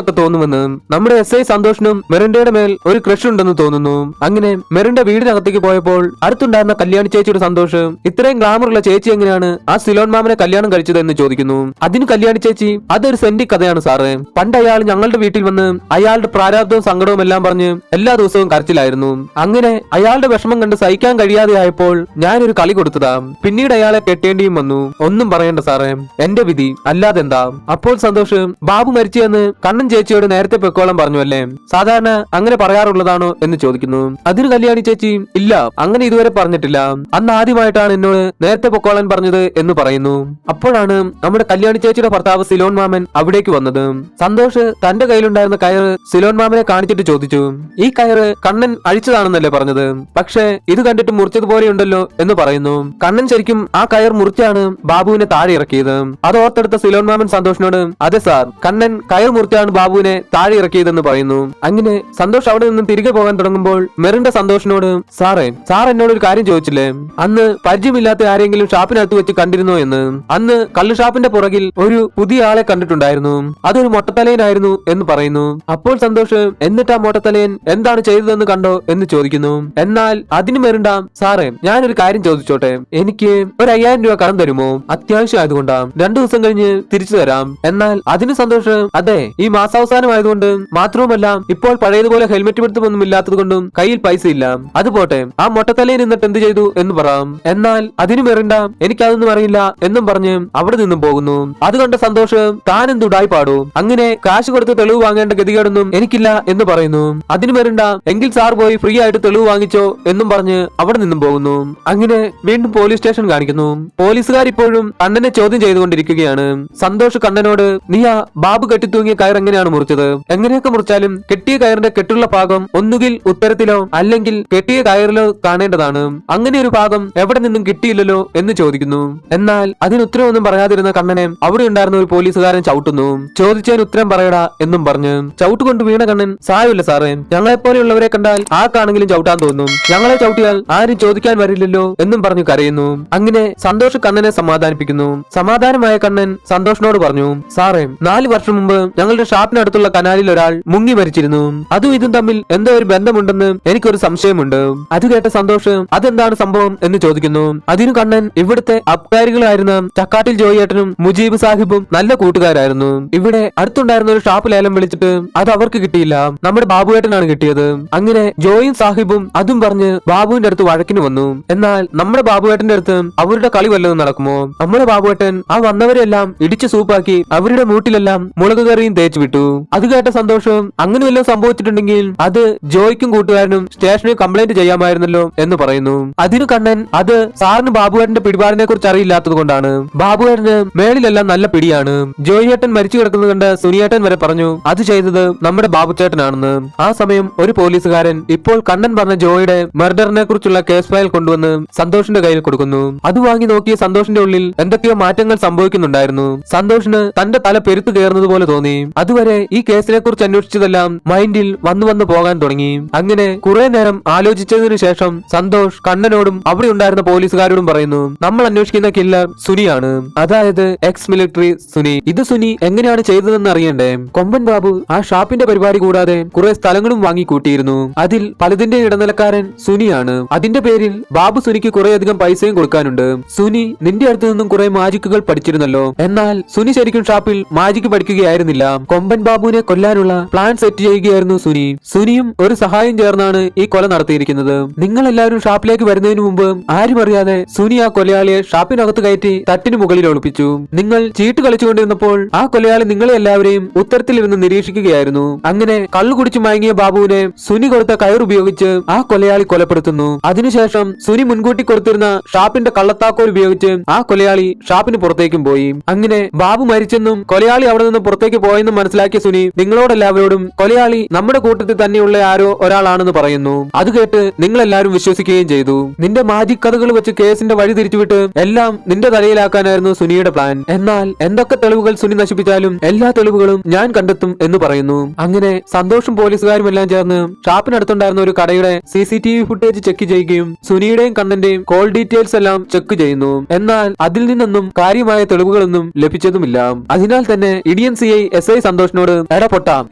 Speaker 1: ഒക്കെ തോന്നുമെന്ന്. നമ്മുടെ SI സന്തോഷിനും മെറിൻഡയുടെ മേൽ ഒരു ക്രഷ് ഉണ്ടെന്ന് തോന്നുന്നു. അങ്ങനെ മെറിൻഡ വീടിനകത്തേക്ക് പോയപ്പോൾ അടുത്തുണ്ടായിരുന്ന കല്യാണി ചേച്ചിയുടെ സന്തോഷ്, ഇത്രയും ഗ്ലാമറുള്ള ചേച്ചി എങ്ങനെയാണ് ആ സിലോൺ മാമനെ കല്യാണം കഴിച്ചത് എന്ന് ചോദിക്കുന്നു. അതിന് കല്യാണി ചേച്ചി, അതൊരു സെന്റി കഥയാണ് സാറേ. പണ്ട് അയാൾ ഞങ്ങളുടെ വീട്ടിൽ വന്ന് അയാളുടെ പ്രാരാബ്ദവും സങ്കടവും എല്ലാം പറഞ്ഞ് എല്ലാ ദിവസവും കരച്ചിലായിരുന്നു. അങ്ങനെ അയാളുടെ വിഷമം കണ്ട് സഹിക്കാൻ കഴിയാതെ ആയപ്പോൾ ഞാനൊരു കളി കൊടുത്തതാ. പിന്നീട് അയാളെ കെട്ടേണ്ടിയും വന്നു. ഒന്നും പറയണ്ട സാറേ, എന്റെ വിധി, അല്ലാതെന്താ. അപ്പോൾ സന്തോഷ്, ബാബു മരിച്ചെന്ന് കണ്ണൻ ചേച്ചിയോട് നേരത്തെ പൊക്കോളം പറഞ്ഞു അല്ലേ, സാധാരണ അങ്ങനെ പറയാറുള്ളതാണോ എന്ന് ചോദിക്കുന്നു. അതിന് കല്യാണി ചേച്ചി, ഇല്ല, അങ്ങനെ ഇതുവരെ പറഞ്ഞിട്ടില്ല, അന്ന് ആദ്യമായിട്ടാണ് എന്നോട് നേരത്തെ പൊക്കോളൻ പറഞ്ഞത് എന്ന് പറയുന്നു. അപ്പോഴാണ് നമ്മുടെ കല്യാണി ചേച്ചിയുടെ ഭർത്താവ് സിലോൺ മാമൻ അവിടേക്ക് വന്നത്. സന്തോഷ് തന്റെ കയ്യിലുണ്ടായിരുന്ന കയറ് സിലോൺ മാമനെ കാണിച്ചിട്ട് ചോദിച്ചു, ഈ കയറ് കണ്ണൻ അഴിച്ചതാണെന്നല്ലേ പറഞ്ഞത്, പക്ഷേ ഇത് കണ്ടിട്ട് മുറിച്ചതുപോലെയുണ്ടല്ലോ എന്ന് പറയുന്നു. കണ്ണൻ ശരിക്കും ആ കയർ മുറിച്ചാണ് ബാബുവിനെ താഴെ ഇറക്കിയത്. അത് ഓർത്തെടുത്ത സിലോൺ മാമൻ സന്തോഷിനോട്, അതെ സാർ, കണ്ണൻ കയർ മുറിച്ചാണ് ബാബുവിനെ താഴെ ഇറക്കിയതെന്ന് പറയുന്നു. അങ്ങനെ സന്തോഷ് അവിടെ നിന്നും തിരികെ പോകാൻ തുടങ്ങുമ്പോൾ മെറിൻഡ സന്തോഷിനോട്, സാറേ, സാർ എന്നോട് ഒരു കാര്യം ചോദിച്ചില്ലേ, അന്ന് പരിചയമില്ലാത്ത ആരെങ്കിലും ഷാപ്പിനകത്ത് വെച്ച് കണ്ടിരുന്നോ എന്ന്. അന്ന് കള്ളു ഷാപ്പിന്റെ പുറകിൽ ഒരു പുതിയ ആളെ കണ്ടിട്ടുണ്ടായിരുന്നു, അതൊരു മൊട്ടത്തലയനായിരുന്നു എന്ന് പറയുന്നു. അപ്പോൾ സന്തോഷ്, എന്നിട്ട് ആ മൊട്ടത്തലയൻ എന്താണ് ചെയ്തതെന്ന് കണ്ടോ എന്ന് ചോദിക്കുന്നു. എന്നാൽ അതിന് വരണ്ട സാറേ, ഞാനൊരു കാര്യം ചോദിച്ചോട്ടെ, എനിക്ക് ഒരു 5000 രൂപ കടം തരുമോ? അത്യാവശ്യം ആയതുകൊണ്ടാ, 2 ദിവസം കഴിഞ്ഞ് തിരിച്ചു തരാം. എന്നാൽ അതിന് സന്തോഷം അതെ, ഈ മാസാവസാനം ആയതുകൊണ്ട് മാത്രവുമല്ല, ഇപ്പോൾ പഴയതുപോലെ ഹെൽമെറ്റ് പിടുത്തമൊന്നും ഇല്ലാത്തത് കൊണ്ടും കയ്യിൽ പൈസ ഇല്ല. അത് പോട്ടെ, ആ മൊട്ടത്തലയിൽ നിന്നിട്ട് എന്ത് ചെയ്തു എന്ന് പറയാം. എന്നാൽ അതിന് വരണ്ട, എനിക്കതൊന്നും അറിയില്ല എന്നും പറഞ്ഞ് അവിടെ നിന്നും പോകുന്നു. അത് കണ്ട സന്തോഷം താൻ എന്തുടായി പാടൂ, അങ്ങനെ കാശ് കൊടുത്ത് തെളിവ് വാങ്ങേണ്ട ഗതികേടൊന്നും എനിക്കില്ല എന്ന് പറയുന്നു. അതിന് വരണ്ട, എങ്കിൽ സാർ പോയി ഫ്രീ ആയിട്ട് തെളിവ് വാങ്ങിച്ചോ എന്നും പറഞ്ഞ് അവിടെ നിന്നും പോകുന്നു. അങ്ങനെ വീണ്ടും പോലീസ് സ്റ്റേഷൻ കാണിക്കുന്നു. പോലീസുകാർ ഇപ്പോഴും കണ്ണനെ ചോദ്യം ചെയ്തുകൊണ്ടിരിക്കുകയാണ്. സന്തോഷ് കണ്ണനോട്, നീ ആ ബാബു കെട്ടിത്തൂങ്ങിയ കയർ എങ്ങനെയാണ് മുറിച്ചത്? എങ്ങനെയൊക്കെ മുറിച്ചാലും കെട്ടിയ കയറിന്റെ കെട്ടുള്ള ഭാഗം ഒന്നുകിൽ ഉത്തരത്തിലോ അല്ലെങ്കിൽ കെട്ടിയ കയറിലോ കാണേണ്ടതാണ്. അങ്ങനെ ഒരു ഭാഗം എവിടെ നിന്നും കിട്ടിയില്ലല്ലോ എന്ന് ചോദിക്കുന്നു. എന്നാൽ അതിന് ഉത്തരവൊന്നും പറയാതിരുന്ന കണ്ണനെ അവിടെ ഉണ്ടായിരുന്ന ഒരു പോലീസുകാരൻ ചവിട്ടുന്നു. ചോദിച്ചതിന് ഉത്തരം പറയടാ എന്നും പറഞ്ഞ് ചവിട്ടുകൊണ്ട് വീണ കണ്ണൻ, സാരമില്ല സാറേ, ഞങ്ങളെപ്പോലെയുള്ളവരെ കണ്ടാൽ ആർക്കാണെങ്കിലും ചവിട്ടാൻ തോന്നും, ഞങ്ങളെ ചവിട്ടിയാൽ ആരും ചോദിക്കാൻ വരില്ലല്ലോ എന്നും പറഞ്ഞു കരയുന്നു. അങ്ങനെ സന്തോഷ് കണ്ണനെ സമാധാനിപ്പിക്കുന്നു. സമാധാനമായ കണ്ണൻ സന്തോഷിനോട് പറഞ്ഞു, സാറേ, 4 വർഷം മുമ്പ് ഞങ്ങളുടെ ഷാപ്പിനടുത്തുള്ള കനാലിൽ ഒരാൾ മുങ്ങി മരിച്ചിരുന്നു. അതും ഇതും തമ്മിൽ എന്തോ ഒരു ബന്ധമുണ്ടെന്ന് എനിക്കൊരു സംശയമുണ്ട്. അത് കേട്ട സന്തോഷ് അതെന്താണ് സംഭവം എന്ന് ചോദിക്കുന്നു. അതിനു കണ്ണൻ, ഇവിടുത്തെ അബ്കാരികളായിരുന്ന ചക്കാട്ടിൽ ജോയിയേട്ടനും മുജീബ് സാഹിബും നല്ല കൂട്ടുകാരായിരുന്നു. ഇവിടെ അടുത്തുണ്ടായിരുന്ന ഒരു ഷാപ്പ് ലേലം വിളിച്ചിട്ട് അത് അവർക്ക് കിട്ടിയില്ല, നമ്മുടെ ബാബുവേട്ടനാണ് കിട്ടിയത്. അങ്ങനെ ജോയും സാഹിബും അതും പറഞ്ഞ് ബാബുവിന്റെ അടുത്ത് വഴക്കിന് വന്നു. എന്നാൽ നമ്മുടെ ബാബുവേട്ടന്റെ അടുത്ത് അവരുടെ കളി വല്ലതും നടക്കുമോ? നമ്മുടെ ബാബുവേട്ടൻ ആ വന്നവരെല്ലാം ഇടിച്ചു സൂപ്പാക്കി അവരുടെ മൂട്ടിലെല്ലാം മുളക് കറിയും തേച്ചു വിട്ടു. അത് കേട്ട സന്തോഷം, അങ്ങനെ വല്ലതും സംഭവിച്ചിട്ടുണ്ടെങ്കിൽ അത് ജോയ്ക്കും കൂട്ടുകാരനും സ്റ്റേഷനിൽ കംപ്ലൈന്റ് ചെയ്യാമായിരുന്നല്ലോ എന്ന് പറയുന്നു. അതിനു കണ്ണൻ, അത് സാറിന് ബാബുവേട്ടന്റെ പിടിപാടിനെ കുറിച്ച് അറിയില്ലാത്തത് കൊണ്ടാണ്. ബാബുവേട്ടന് മേളിലെല്ലാം നല്ല പിടിയാണ്. ജോയിയേട്ടൻ മരിച്ചു കിടക്കുന്നത് കണ്ട് സുനിയേട്ടൻ വരെ പറഞ്ഞു അത് ചെയ്തത് നമ്മുടെ ബാബുച്ചേട്ടനാണെന്ന്. ആ സമയം ഒരു പോലീസുകാരൻ ഇപ്പോൾ കണ്ണൻ പറഞ്ഞ ജോയുടെ മർഡറിനെ കുറിച്ചുള്ള കേസ് ഫയൽ കൊണ്ടുവന്ന് സന്തോഷിന്റെ കയ്യിൽ കൊടുക്കുന്നു. അത് വാങ്ങി നോക്കിയ സന്തോഷിന്റെ ഉള്ളിൽ എന്തൊക്കെയോ മാറ്റങ്ങൾ സംഭവിക്കുന്നുണ്ടായിരുന്നു. സന്തോഷിന് തന്റെ തല പെരുത്തു കയറുന്നത് പോലെ തോന്നി. അതുവരെ ഈ കേസിനെ കുറിച്ച് അന്വേഷിച്ചതെല്ലാം മൈൻഡിൽ വന്നു പോകാൻ തുടങ്ങി. അങ്ങനെ കുറെ നേരം ആലോചിച്ചതിനു ശേഷം സന്തോഷ് കണ്ണനോടും അവിടെ ഉണ്ടായിരുന്ന പോലീസുകാരോടും പറയുന്നു, നമ്മൾ അന്വേഷിക്കുന്ന കില്ലർ സുനിയാണ്, അതായത് എക്സ് മിലിറ്ററി സുനി. ഇത് സുനി എങ്ങനെയാണ് ചെയ്തതെന്ന് അറിയണ്ടേ? കൊമ്പൻ ബാബു ആ ഷാപ്പിന്റെ പരിപാടി കൂടാതെ കുറെ സ്ഥലങ്ങളും വാങ്ങി കൂട്ടിയിരുന്നു. അതിൽ പലതിന്റെ ഇടനിലക്കാരൻ സുനിയാണ്. അതിന്റെ പേരിൽ ബാബു സുനിക്ക് കുറേയധികം പൈസയും കൊടുക്കാനുണ്ട്. സുനി നിന്റെ അടുത്ത് നിന്നും കുറെ മാജിക്കുകൾ പഠിച്ചിരുന്നല്ലോ. എന്നാൽ സുനി ശരിക്കും ഷാപ്പിൽ മാജിക്ക് പഠിക്കുകയായിരുന്നില്ല, കൊമ്പൻ ബാബുവിനെ കൊല്ലാനുള്ള പ്ലാൻ സെറ്റ് ചെയ്യുകയായിരുന്നു സുനി. സുനിയും ഒരു സഹായം ചേർന്നാണ് ഈ കൊല നടത്തിയിരിക്കുന്നത്. നിങ്ങൾ എല്ലാവരും ഷാപ്പിലേക്ക് വരുന്നതിന് മുമ്പ് ആരും അറിയാതെ സുനി ആ കൊലയാളിയെ ഷാപ്പിനകത്ത് കയറ്റി തട്ടിന് മുകളിൽ ഒളിപ്പിച്ചു. നിങ്ങൾ ചീട്ട് കളിച്ചുകൊണ്ടിരുന്നപ്പോൾ ആ കൊലയാളി നിങ്ങളെ എല്ലാവരെയും ഉത്തരത്തിലിരുന്ന് നിരീക്ഷിക്കുകയായിരുന്നു. അങ്ങനെ കള്ളു കുടിച്ചു മയങ്ങിയ ബാബുവിനെ സുനി കൊടുത്ത കയർ ഉപയോഗിച്ച് ആ കൊലയാളി കൊലപ്പെടുത്തുന്നു. അതിനുശേഷം സുനി മുൻകൂട്ടി കൊടുത്തിരുന്ന ഷാപ്പിന്റെ കള്ളത്താക്കോൽ ഉപയോഗിച്ച് ആ കൊലയാളി ഷാപ്പിന് പുറത്തേക്കും പോയി. അങ്ങനെ ബാബു മരിച്ചെന്നും കൊലയാളി അവിടെ നിന്ന് പുറത്തേക്ക് പോയെന്നും മനസ്സിലാക്കിയ സുനി നിങ്ങളോടെല്ലാവരോടും കൊലയാളി നമ്മുടെ കൂട്ടത്തിൽ തന്നെയുള്ള ആരോ ഒരാളാണെന്ന് പറയുന്നു. അത് കേട്ട് നിങ്ങൾ എല്ലാവരും വിശ്വസിക്കുകയും ചെയ്തു. നിന്റെ മാജിക് കഥകൾ വെച്ച് കേസിന്റെ വഴി തിരിച്ചുവിട്ട് എല്ലാം നിന്റെ തലയിലാക്കാനായിരുന്നു സുനിയുടെ പ്ലാൻ. എന്നാൽ എന്തൊക്കെ തെളിവുകൾ സുനി നശിപ്പിച്ചാലും എല്ലാ തെളിവുകളും ഞാൻ കണ്ടെത്തും എന്ന് പറയുന്നു. അങ്ങനെ സന്തോഷും പോലീസുകാരും എല്ലാം ചേർന്ന് ഷാപ്പിനടുത്തുണ്ടായിരുന്ന ഒരു കടയുടെ CCTV ഫുട്ടേജ് ചെക്ക് ചെയ്യുകയും സുനിയുടെയും കണ്ണന്റെയും കോൾ ഡീറ്റെയിൽസ് എല്ലാം ചെക്ക് ചെയ്യുന്നു. എന്നാൽ അതിൽ നിന്നൊന്നും കാര്യമായ തെളിവുകളൊന്നും ലഭിച്ചതുമില്ല. അതിനാൽ തന്നെ ഇടിയൻ CI SI സന്തോഷിനോട്, എടപൊട്ടാം,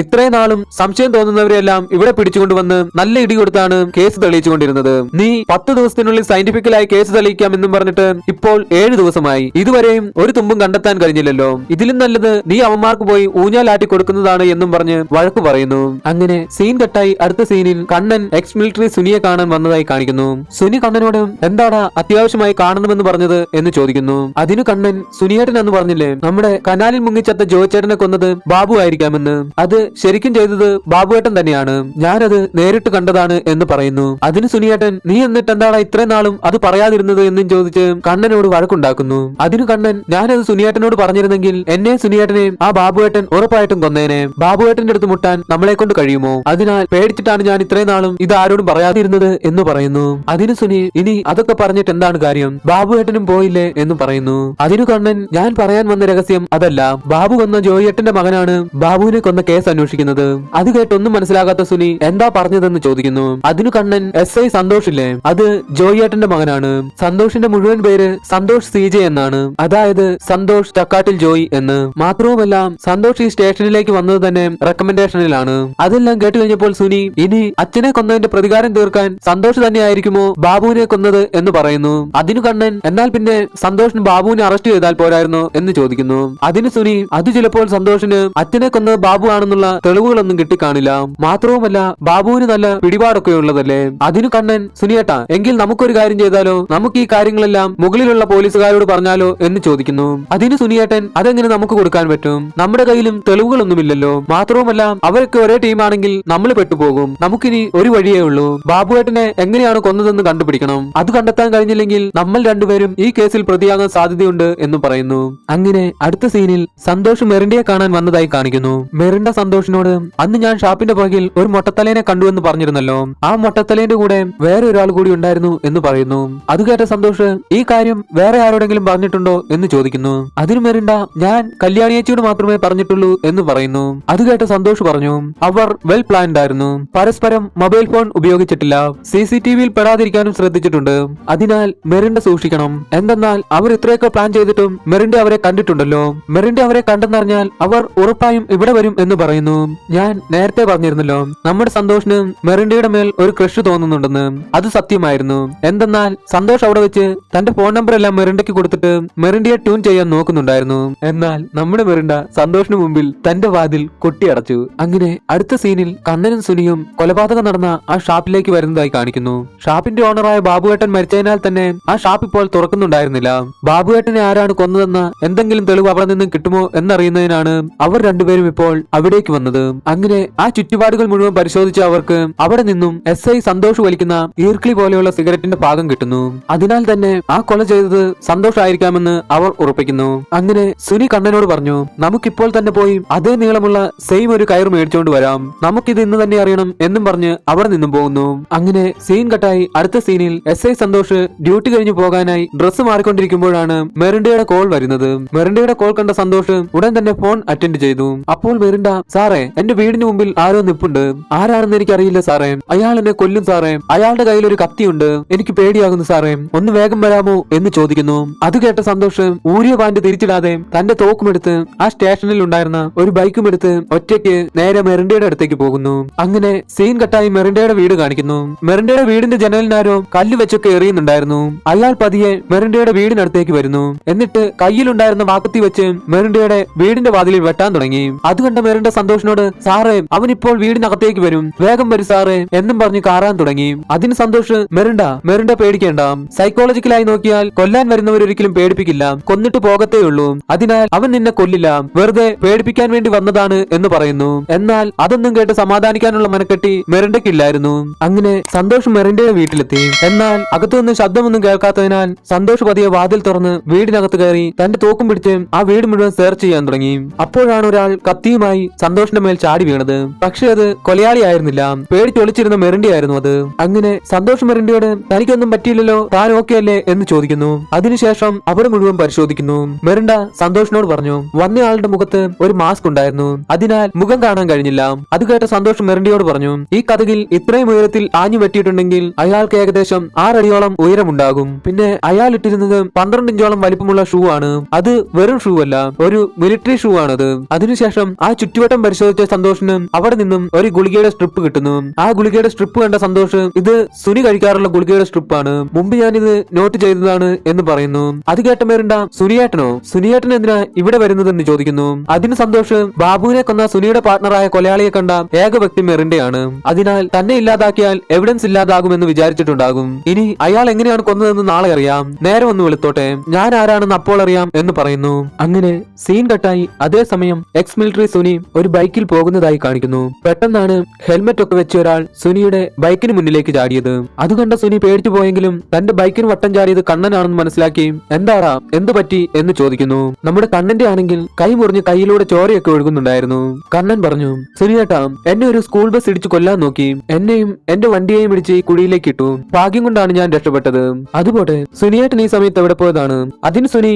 Speaker 1: ഇത്രയും നാളും സംശയം തോന്നുന്നവരെല്ലാം ഇവിടെ പിടിച്ചുകൊണ്ടുവന്ന് നല്ല ഇടി കൊടുത്താണ് കേസ് തെളിയിച്ചുകൊണ്ടിരുന്നത്. നീ 10 ദിവസത്തിനുള്ളിൽ സയന്റിഫിക്കലായി കേസ് തെളിയിക്കാം എന്നും പറഞ്ഞിട്ട് ഇപ്പോൾ 7 ദിവസമായി, ഇതുവരെയും ഒരു തുമ്പും കണ്ടെത്താൻ കഴിഞ്ഞില്ലല്ലോ. ഇതിലും നല്ലത് നീ അവന്മാർക്ക് പോയി ഊഞ്ഞാലാട്ടി കൊടുക്കുന്നതാണ് എന്നും പറഞ്ഞ് വഴക്ക് പറയുന്നു. അങ്ങനെ സീൻ കട്ടായി അടുത്ത സീനിൽ കണ്ണൻ എക്സ് മിലിറ്ററി സുനിയെ കാണാൻ വന്നതായി കാണിക്കുന്നു. സുനി കണ്ണനോട് എന്താടാ അത്യാവശ്യമായി കാണണമെന്ന് പറഞ്ഞത് എന്ന് ചോദിക്കുന്നു. അതിനു കണ്ണൻ, സുനിയേട്ടൻ എന്ന് പറഞ്ഞില്ലേ നമ്മുടെ കനാലിൽ മുങ്ങിച്ചത്ത ജോയിച്ചേട്ടനെ കൊന്നത് ബാബു ആയിരിക്കാമെന്ന്, അത് ശരിക്കും ചെയ്തത് ബാബുവേട്ടൻ തന്നെയാണ്, ഞാനത് നേരിട്ട് കണ്ടതാണ് എന്ന് പറയുന്നു. അതിന് സുനിയേട്ടൻ, നീ എന്നിട്ട് എന്താടാ ഇത്രയും നാളും അത് പറയാതിരുന്നത് എന്നും ചോദിച്ച് കണ്ണനോട് വഴക്കുണ്ടാക്കുന്നു. അതിനു കണ്ണൻ, ഞാനത് സുനിയേട്ടനോട് പറഞ്ഞിരുന്നെങ്കിൽ എന്നെ സുനിയേട്ടനെയും ആ ബാബുവേട്ടൻ ഉറപ്പായിട്ടും കൊന്നേനെ. ബാബുവേട്ടന്റെ അടുത്ത് മുട്ടാൻ നമ്മളെ കൊണ്ട് കഴിയുമോ? അതിനാൽ പേടിച്ചിട്ടാണ് ഞാൻ ഇത്രയും നാളും ഇത് ആരോടും പറയാതിരുന്നത് എന്ന് പറയുന്നു. അതിന് സുനി, ഇനി അതൊക്കെ പറഞ്ഞിട്ട് എന്താണ് കാര്യം, ബാബുവേട്ടനും പോയില്ലേ എന്ന് പറയുന്നു. അതിനു കണ്ണൻ, ഞാൻ പറയാൻ വന്ന രഹസ്യം അതല്ല, ബാബു കൊന്ന ജോയിയേട്ടന്റെ മകനാണ് ബാബുവിനെ കൊന്ന കേസ് അന്വേഷിക്കുന്നത്. അത് കേട്ടൊന്നും മനസ്സിലാകാത്ത സുനി എന്താ പറഞ്ഞതെന്ന് ചോദിക്കുന്നു. അതിനു കണ്ണൻ, SI സന്തോഷില്ലേ, അത് ജോയിയേട്ടന്റെ മകനാണ്. സന്തോഷിന്റെ മുഴുവൻ പേര് സന്തോഷ് CJ എന്നാണ്, അതായത് സന്തോഷ് ചക്കാട്ടിൽ ജോയി എന്ന്. മാത്രവുമല്ല സന്തോഷ് ഈ സ്റ്റേഷനിലേക്ക് വന്നത് തന്നെ റെക്കമെൻഡേഷനിലാണ്. അതെല്ലാം കേട്ട് കഴിഞ്ഞപ്പോൾ സുനി, ഇനി അച്ഛനെ കൊന്നതിന്റെ പ്രതികാരം തീർക്കാൻ സന്തോഷ് തന്നെയായിരിക്കുമോ ബാബുവിനെ കൊന്നത് എന്ന് പറയുന്നു. അതിനു കണ്ണൻ എന്നാൽ പിന്നെ സന്തോഷിന് ബാബുവിനെ അറസ്റ്റ് ചെയ്താൽ പോരായിരുന്നോ എന്ന് ചോദിക്കുന്നു. അതിന് സുനി അത് ചിലപ്പോൾ സന്തോഷിന് അച്ഛനെ കൊന്നത് ബാബു ആണെന്നുള്ള തെളിവുകളൊന്നും കിട്ടിക്കാണില്ല, മാത്രവുമല്ല ബാബുവിന് നല്ല പിടിപാടൊക്കെ ഉള്ളതല്ലേ. അതിനു കണ്ണൻ സുനിയേട്ടാ എങ്കിൽ നമുക്കൊരു കാര്യം ചെയ്താലോ, നമുക്ക് ഈ കാര്യങ്ങളെല്ലാം മുകളിലുള്ള പോലീസുകാരോട് പറഞ്ഞാലോ എന്ന് ചോദിക്കുന്നു. അതിന് സുനിയേട്ടൻ അതെങ്ങനെ നമുക്ക് കൊടുക്കാൻ പറ്റും, നമ്മുടെ കയ്യിലും തെളിവുകളൊന്നുമില്ലല്ലോ, മാത്രവുമല്ല അവരൊക്കെ ഒരേ ടീമാണെങ്കിൽ നമ്മൾ പെട്ടുപോകും, നമുക്കിനി ഒരു വഴിയേ ഉള്ളൂ, ബാബുവേട്ടനെ എങ്ങനെയാണ് കൊന്നതെന്ന് കണ്ടുപിടിക്കണം, അത് കണ്ടെത്താൻ കഴിഞ്ഞില്ലെങ്കിൽ നമ്മൾ രണ്ടുപേരും ഈ കേസിൽ പ്രതിയാകാൻ സാധ്യതയുണ്ട് എന്ന് പറയുന്നു. അങ്ങനെ അടുത്ത സീനിൽ സന്തോഷ് മെറിൻഡയെ കാണാൻ വന്നതായി കാണിക്കുന്നു. മെറിൻഡ സന്തോഷിനോട് അന്ന് ഞാൻ ഷാപ്പിന്റെ പുറകിൽ ഒരു മൊട്ടത്തലേനെ കണ്ടു എന്ന് പറഞ്ഞിരുന്നല്ലോ, ആ മൊട്ടത്തലേന്റെ കൂടെ വേറെ ഒരാൾ കൂടി ഉണ്ടായിരുന്നു എന്ന് പറയുന്നു. അത് കേട്ട സന്തോഷ് ഈ കാര്യം വേറെ ആരോടെങ്കിലും പറഞ്ഞിട്ടുണ്ടോ എന്ന് ചോദിക്കുന്നു. അതിന് മെറിൻഡ ഞാൻ കല്യാണിയേച്ചിയോട് മാത്രമേ പറഞ്ഞിട്ടുള്ളൂ എന്ന് പറയുന്നു. അത് കേട്ട സന്തോഷ് പറഞ്ഞു അവർ വെൽ പ്ലാൻഡ് ആയിരുന്നു, പരസ്പരം മൊബൈൽ ഫോൺ ഉപയോഗിച്ചിട്ടില്ല, CCTVയിൽ പെടാതിരിക്കാനും ശ്രദ്ധിച്ചിട്ടുണ്ട്, അതിനാൽ മെറിൻഡ സൂക്ഷിക്കണം, എന്തെന്നാൽ അവർ ഇത്രയൊക്കെ പ്ലാൻ ചെയ്തിട്ടും മെറിൻഡ അവരെ കണ്ടിട്ടുണ്ടല്ലോ, മെറിൻഡ അവരെ കണ്ടെന്നറിഞ്ഞാൽ അവർ ഉറപ്പായും ഇവിടെ വരും എന്ന് പറയുന്നു. ഞാൻ നേരത്തെ പറഞ്ഞിരുന്നല്ലോ നമ്മുടെ സന്തോഷിന് മെറിൻഡയുടെ മേൽ ഒരു ക്രഷ് തോന്നുന്നുണ്ടെന്ന്, അത് സത്യമായിരുന്നു, എന്തെന്നാൽ സന്തോഷ് അവിടെ വെച്ച് തന്റെ ഫോൺ നമ്പർ എല്ലാം മെറിൻഡയ്ക്ക് കൊടുത്തിട്ട് മെറിൻഡയെ ട്യൂൺ ചെയ്യാൻ നോക്കുന്നുണ്ടായിരുന്നു, എന്നാൽ നമ്മുടെ മെറിൻഡ സന്തോഷിന് മുമ്പിൽ തന്റെ വാതിൽ കൊട്ടിയടച്ചു. അങ്ങനെ അടുത്ത സീനിൽ കണ്ണനും സുനിയും കൊലപാതകം നടന്ന ആ ഷാപ്പിലേക്ക് വരുന്നതായി കാണിക്കുന്നു. ഷാപ്പിന്റെ ഓണറായ ബാബുവേട്ടൻ മരിച്ചതിനാൽ തന്നെ ആ ഷാപ്പ് ഇപ്പോൾ തുറക്കുന്നുണ്ടായിരുന്നില്ല. ബാബുവേട്ടനെ ആരാണ് കൊന്നതെന്ന എന്തെങ്കിലും തെളിവ് അവിടെ നിന്നും കിട്ടുമോ എന്നറിയുന്നതിനാണ് അവർ രണ്ടുപേരും ഇപ്പോൾ അവിടേക്ക് വന്നത്. അങ്ങനെ ആ ചുറ്റുപാടുകൾ മുഴുവൻ പരിശോധിച്ച അവർക്ക് അവിടെ നിന്നും SI സന്തോഷ് വലിക്കുന്ന ഈർക്കിളി പോലെയുള്ള സിഗരറ്റിന്റെ ഭാഗം കിട്ടുന്നു. അതിനാൽ തന്നെ ആ കൊല ചെയ്തത് സന്തോഷ് ആയിരിക്കാമെന്ന് അവർ ഉറപ്പിക്കുന്നു. അങ്ങനെ സുനി കണ്ണനോട് പറഞ്ഞു നമുക്കിപ്പോൾ തന്നെ പോയി അതേ നീളമുള്ള സെയിം ഒരു കയർ മേടിച്ചോണ്ട് വരാം, നമുക്കിത് ഇന്ന് തന്നെ അറിയണം എന്നും പറഞ്ഞ് അവിടെ നിന്നും പോകുന്നു. അങ്ങനെ സീൻ കട്ടായി അടുത്ത സീനിൽ SI സന്തോഷ് ഡ്യൂട്ടി കഴിഞ്ഞു പോകാനായി ഡ്രസ്സ് മാറിക്കൊണ്ടിരിക്കുമ്പോഴാണ് മെറിൻഡയുടെ കോൾ വരുന്നത്. മെറിൻഡയുടെ കോൾ കണ്ട സന്തോഷ് ഉടൻ തന്നെ ഫോൺ അറ്റൻഡ് ചെയ്തു. അപ്പോൾ മെറിൻഡ സാറേ എന്റെ വീടിന് മുമ്പിൽ ആരോ നിപ്പുണ്ട്, ആരാണെന്ന് എനിക്കറിയില്ല സാറേ, അയാൾ എന്നെ കൊല്ലും സാറേ, അയാളുടെ കയ്യിൽ ഒരു കത്തിയുണ്ട്, എനിക്ക് പേടിയാകുന്നു സാറേ, ഒന്ന് വേഗം വരാമോ എന്ന് ചോദിക്കുന്നു. അത് കേട്ട സന്തോഷ് ഊരിയ പാന്റ് തിരിച്ചിടാതെ തന്റെ തോക്കുമെടുത്ത് ആ സ്റ്റേഷനിൽ ഉണ്ടായിരുന്ന ഒരു ബൈക്കും എടുത്ത് ഒറ്റയ്ക്ക് നേരെ മെറിൻഡയുടെ അടുത്തേക്ക് പോകുന്നു. അങ്ങനെ സീൻ കട്ടായി മെറിൻഡയുടെ വീട് കാണിക്കുന്നു. മെറിൻഡയുടെ വീടിന്റെ ജനലിനാരോ കല്ല് വെച്ചൊക്കെ എറിയുന്നുണ്ടായിരുന്നു. അയാൾ പതിയെ മെറിൻഡയുടെ വീടിനടുത്തേക്ക് വരുന്നു. എന്നിട്ട് കയ്യിലുണ്ടായിരുന്ന വാക്കത്തി വെച്ച് മെറിൻഡയുടെ വീടിന്റെ വാതിലിൽ വെട്ടാൻ തുടങ്ങി. അത് കണ്ട മെറിൻഡ സന്തോഷിനോട് സാറേ അവൻ ഇപ്പോൾ വീടിനകത്തേക്ക് വരും, വേഗം വരും സാറേ എന്നും പറഞ്ഞ് കാറാൻ തുടങ്ങി. അതിന് സന്തോഷ് മെറിൻഡ പേടിക്കേണ്ട, സൈക്കോളജിക്കലായി നോക്കിയാൽ കൊല്ലാൻ വരുന്നവരൊരിക്കലും പേടിപ്പിക്കില്ല, കൊന്നിട്ട് പോകത്തേ ഉള്ളൂ, അതിനാൽ അവൻ നിന്നെ കൊല്ലില്ല, വെറുതെ പേടിപ്പിക്കാൻ വേണ്ടി വന്നതാണ് എന്ന് പറയുന്നു. എന്നാൽ അതൊന്നും കേട്ട് സമാധാനിക്കാനുള്ള മനക്കെട്ടി മെറിൻഡയ്ക്കില്ലായിരുന്നു. അങ്ങനെ സന്തോഷ് മെറിൻഡയുടെ വീട്ടിലെത്തി. എന്നാൽ അകത്തുനിന്ന് ശബ്ദമൊന്നും കേൾക്കാത്തതിനാൽ സന്തോഷ് പതിയെ വാതിൽ തുറന്ന് വീടിനകത്ത് കയറി തന്റെ തോക്കും പിടിച്ച് ആ വീട് മുഴുവൻ സെർച്ച് ചെയ്യാൻ തുടങ്ങി. അപ്പോഴാണ് ഒരാൾ കത്തിയുമായി സന്തോഷിന്റെ മേൽ ചാടി വീണത്. പക്ഷെ അത് കൊലയാളിയായിരുന്നില്ല, പേടിച്ചൊളിച്ചിരുന്ന മെറിൻഡയായിരുന്നു അത്. അങ്ങനെ സന്തോഷ് മെറിൻഡയോട് തനിക്കൊന്നും പറ്റിയില്ലല്ലോ, താൻ ഓക്കെ അല്ലേ എന്ന് ചോദിക്കുന്നു. അതിനുശേഷം അവിടെ മുഴുവൻ പരിശോധിക്കുന്നു. മെറിൻഡ സന്തോഷിനോട് പറഞ്ഞു വന്നയാളുടെ മുഖത്ത് ഒരു മാസ്ക് ഉണ്ടായിരുന്നു, അതിനാൽ മുഖം കാണാൻ കഴിഞ്ഞില്ല. അത് കേട്ട സന്തോഷ് മെറിൻഡയോട് പറഞ്ഞു ഈ കഥകിൽ ഇത്രയും ഉയരത്തിൽ ആഞ്ഞു വെട്ടിയിട്ടുണ്ടെങ്കിൽ അയാൾക്ക് ഏകദേശം 6 അടിയോളം ഉയരമുണ്ടാകും, പിന്നെ അയാൾ ഇട്ടിരുന്നത് 12 ഇഞ്ചോളം വലിപ്പമുള്ള ഷൂ ആണ്, അത് വെറും ഷൂ അല്ല, ഒരു മിലിറ്ററി ഷൂ ആണത്. അതിനുശേഷം ആ ചുറ്റുവട്ടം പരിശോധിച്ച സന്തോഷിന് അവിടെ നിന്നും ഒരു ഗുളികയുടെ സ്ട്രിപ്പ് കിട്ടുന്നു. ആ ഗുളികയുടെ സ്ട്രിപ്പ് കണ്ട സന്തോഷ് ഇത് സുനി കഴിക്കാറുള്ള ഗുളികയുടെ സ്ട്രിപ്പ് ആണ്, മുമ്പ് ഞാനിത് നോട്ട് ചെയ്തതാണ് എന്ന് പറയുന്നു. അത് കേട്ട മെറിൻഡ സുനിയേട്ടൻ എന്തിനാ ഇവിടെ വരുന്നതെന്ന് ചോദിക്കുന്നു. അതിന് സന്തോഷ് ബാബുവിനെ കൊന്ന സുനിയുടെ പാർട്ണറായ കൊലയാളിയെ കണ്ട ഏക വ്യക്തി മെറിൻഡയാണ്, അതിനാൽ തന്നെ ഇല്ലാതാക്കിയാൽ എവിഡൻസ് ഇല്ലാതാകുമെന്ന് വിചാരിച്ചിട്ടുണ്ടാകും, ഇനി അയാൾ എങ്ങനെയാണ് കൊന്നതെന്ന് നാളെ അറിയാം, നേരെ ഒന്ന് വെളുത്തോട്ടെ, ഞാൻ ആരാണെന്ന് അപ്പോൾ അറിയാം എന്ന് പറയുന്നു. അങ്ങനെ സീൻ കട്ടായി അതേസമയം എക്സ് മിലിറ്ററി സുനി ഒരു ബൈക്കിൽ പോകുന്നതായി കാണിക്കുന്നു. പെട്ടെന്നാണ് ഹെൽമെറ്റ് ഒക്കെ വെച്ച ഒരാൾ സുനിയുടെ ബൈക്കിന് മുന്നിലേക്ക് ചാടിയത്. അത് കണ്ട സുനി പേടിച്ചു പോയെങ്കിലും തന്റെ ബൈക്കിന് വട്ടം ചാടിയത് കണ്ണനാണെന്ന് മനസ്സിലാക്കി എന്താടാ എന്ത് പറ്റി എന്ന് ചോദിക്കുന്നു. നമ്മുടെ കണ്ണന്റെ ആണെങ്കിൽ കൈ മുറിഞ്ഞ് കയ്യിലൂടെ ചോരയൊക്കെ ഒഴുകുന്നുണ്ടായിരുന്നു. കണ്ണൻ പറഞ്ഞു സുനിയേട്ടാ എന്നെ ഒരു സ്കൂൾ ബസ് ഇടിച്ചു കൊല്ലാൻ നോക്കി, എന്നെയും എന്റെ വണ്ടിയെയും ഇടിച്ച് ഈ കുഴിയിലേക്ക് ഇട്ടു, ഭാഗ്യം കൊണ്ടാണ് ഞാൻ രക്ഷപ്പെട്ടത്. അതുപോലെ സുനിയേട്ടൻ ഈ സമയത്ത് എവിടെ പോയതാണ്? അതിന് സുനി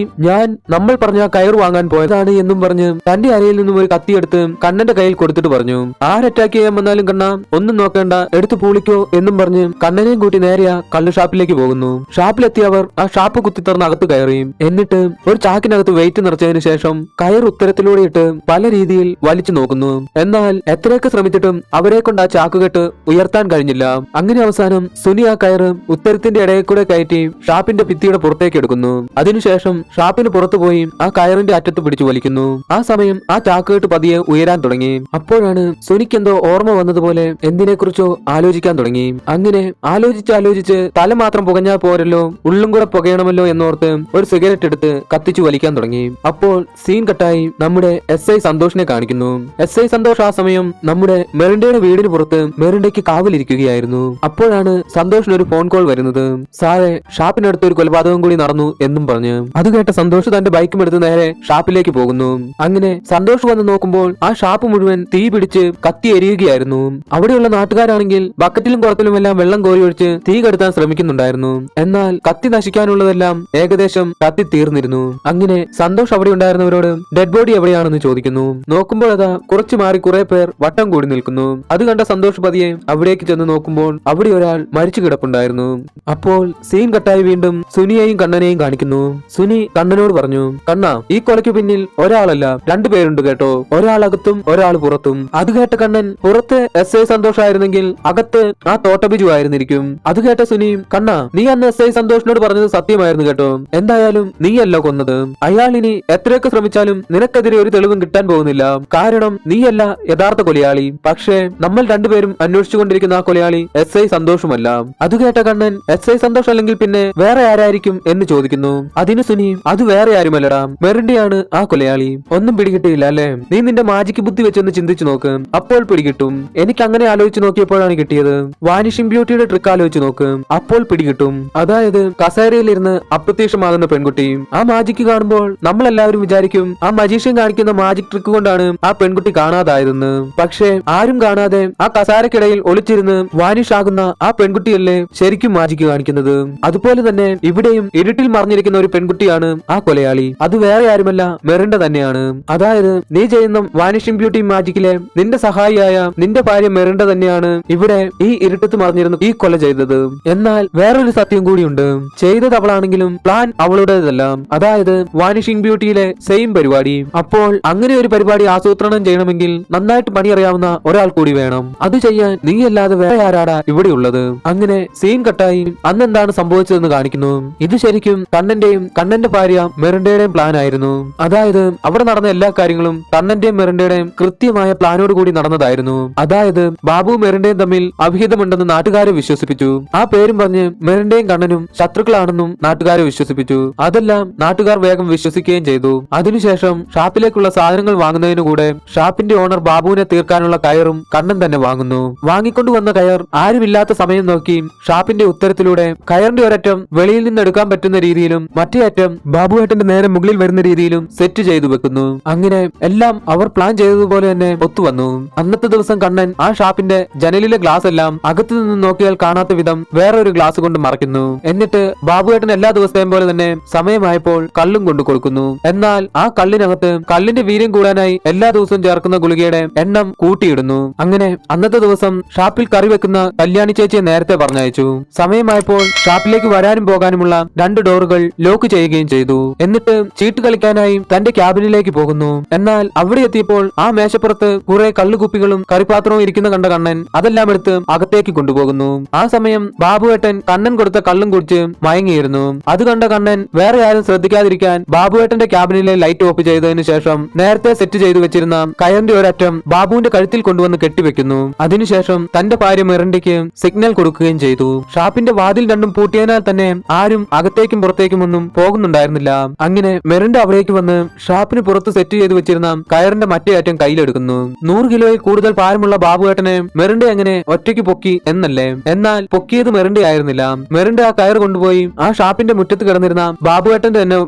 Speaker 1: നമ്മൾ പറഞ്ഞ കയർ വാങ്ങാൻ പോയതാണ് എന്നും പറഞ്ഞ് തന്റെ അരയിൽ നിന്നും ഒരു കത്തിയെടുത്ത് കണ്ണന്റെ കയ്യിൽ കൊടുത്തിട്ട് പറഞ്ഞു ആരറ്റാക്ക് ചെയ്യാൻ വന്നാലും കണ്ണ ഒന്നും നോക്കേണ്ട, എടുത്തു പൂളിക്കോ എന്നും പറഞ്ഞ് കണ്ണനെയും കൂട്ടി നേരെ കള്ളു ഷാപ്പിലേക്ക് പോകുന്നു. ഷാപ്പിലെത്തി അവർ ആ ഷാപ്പ് കുത്തിത്തുറന്ന് അകത്ത് കയറി. എന്നിട്ട് ഒരു ചാക്കിനകത്ത് വെയിറ്റ് നിറച്ചതിന് ശേഷം കയർ ഉത്തരത്തിലൂടെ ഇട്ട് പല രീതിയിൽ വലിച്ചു നോക്കുന്നു. എന്നാൽ എത്രയൊക്കെ ശ്രമിച്ചിട്ടും അവരെ കൊണ്ട് ആ ചാക്കുകെട്ട് ഉയർത്താൻ കഴിഞ്ഞില്ല. അങ്ങനെ അവസാനം സുനി ആ കയറ് ഉത്തരത്തിന്റെ ഇടയിൽ കൂടെ കയറ്റി ഷാപ്പിന്റെ ഭിത്തിയുടെ പുറത്തേക്ക് എടുക്കുന്നു. അതിനുശേഷം ഷാപ്പിന് പുറത്തുപോയി ആ കയറിന്റെ അറ്റത്ത് പിടിച്ചു വലിക്കുന്നു. ആ സമയം ആ ചാക്കുകെട്ട് പതിയെ ഉയരാൻ തുടങ്ങി. അപ്പോഴാണ് സുനിക്ക് എന്തോ ഓർമ്മ വന്നതുപോലെ എന്തിനെക്കുറിച്ചോ ആലോചിക്കാൻ തുടങ്ങി. അങ്ങനെ ആലോചിച്ച് തല മാത്രം പുകഞ്ഞാൽ പോരല്ലോ, ഉള്ളും കൂടെ പുകയണമല്ലോ എന്നോർത്ത് ഒരു സിഗരറ്റ് എടുത്ത് കത്തിച്ചു വലിക്കാൻ തുടങ്ങി. അപ്പോൾ സീൻ കട്ടായി നമ്മുടെ SI സന്തോഷിനെ കാണിക്കുന്നു. SI സന്തോഷ് ആ സമയം നമ്മുടെ മെറിൻഡയുടെ വീടിന് പുറത്ത് മെറിൻഡയ്ക്ക് കാവലിരിക്കുകയായിരുന്നു. അപ്പോഴാണ് സന്തോഷിന് ഒരു ഫോൺ കോൾ വരുന്നത്. സാറേ, ഷാപ്പിനടുത്ത് ഒരു കൊലപാതകം കൂടി നടന്നു എന്നും പറഞ്ഞ്. അത് കേട്ട സന്തോഷ് തന്റെ ബൈക്കും എടുത്ത് നേരെ ഷാപ്പിലേക്ക് പോകുന്നു. അങ്ങനെ സന്തോഷ് വന്ന് നോക്കുമ്പോൾ ആ ഷാപ്പ് മുഴുവൻ തീ പിടിച്ച് കത്തി എരിയുകയായിരുന്നു. അവിടെയുള്ള നാട്ടുകാരാണെങ്കിൽ ബക്കറ്റിലും കുളത്തിലുമെല്ലാം വെള്ളം കോരി ഒഴിച്ച് തീ കെടുത്താൻ ശ്രമിക്കുന്നുണ്ടായിരുന്നു. എന്നാൽ കത്തി നശിക്കാനുള്ളതെല്ലാം ഏകദേശം കത്തി തീർന്നിരുന്നു. അങ്ങനെ സന്തോഷ് അവിടെ ഉണ്ടായിരുന്നവരോട് ഡെഡ് ബോഡി എവിടെയാണെന്ന് ചോദിക്കുന്നു. നോക്കുമ്പോൾ അതാ കുറച്ചു മാറി കുറെ പേർ വട്ടം കൂടി നിൽക്കുന്നു. അത് കണ്ട സന്തോഷ് പതിയെ അവിടേക്ക് ചെന്ന് നോക്കുമ്പോൾ അവിടെ ഒരാൾ മരിച്ചു കിടപ്പുണ്ടായിരുന്നു. അപ്പോൾ സീൻ കട്ടായി വീണ്ടും സുനിയെയും കണ്ണനെയും കാണിക്കുന്നു. സുനി കണ്ണനോട് പറഞ്ഞു, കണ്ണ, ഈ കൊലയ്ക്ക് പിന്നിൽ ഒരാളല്ല 2 പേരുണ്ട് കേട്ടോ, ഒരാൾ അകത്തും ഒരാൾ പുറത്തും. അത് കേട്ട കണ്ണൻ, പുറത്ത് SI സന്തോഷായിരുന്നെങ്കിൽ അകത്ത് ആ തോട്ടബിജു ആയിരുന്നിരിക്കും. അത് കേട്ട സുനി, കണ്ണ, നീ അന്ന് SI സന്തോഷിനോട് പറഞ്ഞത് സത്യമായിരുന്നു കേട്ടോ, എന്തായാലും നീയല്ല കൊന്നത്. അയാൾ ഇനി എത്രയൊക്കെ ശ്രമിച്ചാലും നിനക്കെതിരെ ഒരു തെളിവും കിട്ടാൻ പോകുന്നില്ല. കാരണം നീയല്ല യഥാർത്ഥ കൊലയാളി. പക്ഷേ നമ്മൾ 2 പേരും അന്വേഷിച്ചുകൊണ്ടിരിക്കുന്ന ആ കൊലയാളി SI സന്തോഷമല്ല. അത് കേട്ട കണ്ണൻ, SI സന്തോഷം അല്ലെങ്കിൽ പിന്നെ വേറെ ആരായിരിക്കും എന്ന് ചോദിക്കുന്നു. അതിന് സുനി, അത് വേറെ ആരുമല്ലടാ, മെറിൻഡയാണ് ആ കൊലയാളി. ഒന്നും പിടികിട്ടിയില്ല അല്ലേ? നീ നിന്റെ മാജിക് ബുദ്ധി വെച്ചൊന്ന് ചിന്തിച്ചു നോക്ക്, അപ്പോൾ പിടികിട്ടും. എനിക്ക് അങ്ങനെ ആലോചിച്ച് നോക്കിയപ്പോഴാണ് കിട്ടിയത്. വാനിഷിംഗ് ബ്യൂട്ടിയുടെ ട്രിക്ക് ആലോചിച്ച് നോക്ക്, അപ്പോൾ പിടികിട്ടും. അതായത് കസേരയിലിരുന്ന് അപ്രത്യക്ഷമാകുന്ന പെൺകുട്ടി. ആ മാജിക് കാണുമ്പോൾ നമ്മളെല്ലാവരും വിചാരിക്കും ആ മജീഷ്യൻ കാണിക്കുന്ന മാജിക് ട്രിക്ക് കൊണ്ടാണ് ആ പെൺകുട്ടി കാണാതായതെന്ന്. പക്ഷേ ആരും കാണാതെ ആ കസാരക്കിടയിൽ ഒളിച്ചിരുന്ന് വാനിഷ് ആകുന്ന ആ പെൺകുട്ടിയല്ലേ ശരിക്കും മാജിക് കാണിക്കുന്നത്. അതുപോലെ തന്നെ ഇവിടെയും ഇരുട്ടിൽ മറിഞ്ഞിരിക്കുന്ന ഒരു പെൺകുട്ടിയാണ് ആ കൊലയാളി. അത് വേറെ ആരുമല്ല, മെറിൻഡ തന്നെയാണ്. അതായത് നീ ചെയ്യുന്ന വാനിഷിംഗ് ബ്യൂട്ടി മാജിക്കിലെ നിന്റെ സഹായിയായ നിന്റെ ഭാര്യ മെറിൻഡ തന്നെയാണ് ഇവിടെ ഈ ഇരുട്ടത്ത് മറിഞ്ഞിരുന്ന് ഈ കൊല ചെയ്തത്. എന്നാൽ വേറൊരു സത്യം കൂടിയുണ്ട്, ചെയ്തത് അവളാണെങ്കിലും പ്ലാൻ അവളുടേതല്ല. അതായത് വാനിഷിംഗ് ബ്യൂട്ടിയിലെ സെയിം പരിപാടി. അപ്പോൾ അങ്ങനെ ഒരു പരിപാടി ആസൂത്രണം ചെയ്യണമെങ്കിൽ നന്നായിട്ട് പണിയറിയാവുന്ന ഒരാൾ കൂടി വേണം. അത് ചെയ്യാൻ നീയല്ലാതെ വേറെ ആരാടാ ഇവിടെ ഉള്ളത്? അങ്ങനെ സീൻ കട്ടായി അന്ന് എന്താണ് സംഭവിച്ചതെന്ന് കാണിക്കുന്നു. ഇത് ശരിക്കും കണ്ണന്റെയും കണ്ണന്റെ ഭാര്യ മെറിൻഡയുടെയും പ്ലാൻ ആയിരുന്നു. അതായത് അവിടെ നടന്ന എല്ലാ കാര്യങ്ങളും കണ്ണന്റെയും മെറിൻഡയുടെയും കൃത്യമായ പ്ലാനോട് കൂടി നടന്നതായിരുന്നു. അതായത് ബാബു മെറിൻഡയും തമ്മിൽ അഭിഹിതമുണ്ടെന്ന് നാട്ടുകാരെ വിശ്വസിപ്പിച്ചു. ആ പേരും പറഞ്ഞ് മെറിൻഡയും കണ്ണനും ശത്രുക്കളാണെന്നും നാട്ടുകാരെ വിശ്വസിപ്പിച്ചു. അതെല്ലാം നാട്ടുകാർ വേഗം വിശ്വസിക്കുകയും ചെയ്തു. അതിനുശേഷം ഷാപ്പിലേക്കുള്ള സാധനങ്ങൾ വാങ്ങുന്നതിനു കൂടെ ഷാപ്പിന്റെ ഓണർ ബാബുവിനെ തീർക്കാനുള്ള കയറും കണ്ണൻ തന്നെ വാങ്ങുന്നു. വാങ്ങിക്കൊണ്ടുവന്ന കയർ ആരുമില്ലാത്ത സമയം നോക്കി ഷാപ്പിന്റെ ഉത്തരത്തിലൂടെ കയറിന്റെ ഒരറ്റം വെളിയിൽ നിന്ന് എടുക്കാൻ പറ്റുന്ന രീതിയിലും മറ്റേ അറ്റം ബാബുവേട്ടന്റെ നേരെ മുകളിൽ വരുന്ന രീതിയിലും സെറ്റ് ചെയ്തു വെക്കുന്നു. അങ്ങനെ എല്ലാം അവർ പ്ലാൻ ചെയ്തതുപോലെ തന്നെ ഒത്തുവന്നു. അന്നത്തെ ദിവസം കണ്ണൻ ആ ഷാപ്പിന്റെ ജനലിലെ ഗ്ലാസ് എല്ലാം അകത്തു നിന്ന് നോക്കിയാൽ കാണാത്ത വിധം വേറെ ഒരു ഗ്ലാസ് കൊണ്ട് മറയ്ക്കുന്നു. എന്നിട്ട് ബാബുവേട്ടൻ എല്ലാ ദിവസത്തെയും പോലെ തന്നെ സമയമായപ്പോൾ കള്ളും കൊണ്ടു കൊടുക്കുന്നു. എന്നാൽ ആ കള്ളിനകത്ത് കള്ളിന്റെ വീര്യം കൂടാനായി എല്ലാ ദിവസവും ചേർക്കുന്ന ഗുളികയുടെ എണ്ണം കൂട്ടിയിടുന്നു. അങ്ങനെ അന്നത്തെ ദിവസം ഷാപ്പിൽ കറി വെക്കുന്ന കല്യാണി ചേച്ചിയെ നേരത്തെ പറഞ്ഞയച്ചു. സമയമായപ്പോൾ ഷാപ്പിലേക്ക് വരാനും പോകാനുമുള്ള 2 ഡോറുകൾ ലോക്ക് ചെയ്യുകയും ചെയ്തു. എന്നിട്ട് ചീട്ട് കളിക്കാനായി തന്റെ ക്യാബിനിലേക്ക് പോകുന്നു. എന്നാൽ അവിടെ എത്തിയപ്പോൾ ആ മേശപ്പുറത്ത് കുറെ കള്ളുകുപ്പികളും കറിപാത്രവും ഇരിക്കുന്ന കണ്ട കണ്ണൻ അതെല്ലാം എടുത്ത് അകത്തേക്ക് കൊണ്ടുപോകുന്നു. ആ സമയം ബാബുവേട്ടൻ കണ്ണൻ കൊടുത്ത കള്ളും കുടിച്ച് മയങ്ങിയിരുന്നു. അത് കണ്ട കണ്ണൻ വേറെ ആരും ശ്രദ്ധിക്കാതിരിക്കാൻ ബാബുവേട്ടന്റെ ക്യാബിനിലെ ലൈറ്റ് ഓഫ് ചെയ്തതിനു ശേഷം നേരത്തെ സെറ്റ് ചെയ്തു വെച്ചിരുന്ന കയറിന്റെ ഒരറ്റം ബാബുവിന്റെ കഴുത്തിൽ കൊണ്ടുവന്ന് കെട്ടിവെക്കുന്നു. അതിനുശേഷം തന്റെ ഭാര്യ മെറിൻഡയ്ക്ക് സിഗ്നൽ കൊടുക്കുകയും ചെയ്തു. ഷാപ്പിന്റെ വാതിൽ രണ്ടും പൂട്ടിയതിനാൽ തന്നെ ആരും അകത്തേക്കും പുറത്തേക്കും ഒന്നും പോകുന്നുണ്ടായിരുന്നില്ല. അങ്ങനെ മെറിൻഡ അവിടേക്ക് വന്ന് ഷാപ്പിന് പുറത്ത് സെറ്റ് ചെയ്തു വെച്ചിരുന്ന കയറിന്റെ മറ്റേ അറ്റം കയ്യിലെടുക്കുന്നു. 100 കിലോയിൽ കൂടുതൽ ഭാരമുള്ള ബാബുവേട്ടനെ മെറിൻഡ എങ്ങനെ ഒറ്റയ്ക്ക് പൊക്കി എന്നല്ലേ? എന്നാൽ പൊക്കിയത് മെറിൻഡ ആയിരുന്നില്ല. മെറിൻഡ ആ കയർ കൊണ്ടുപോയി ആ ഷാപ്പിന്റെ മുറ്റത്ത് കിടന്നിരുന്ന ബാബുവേട്ടന്റെ തന്നെ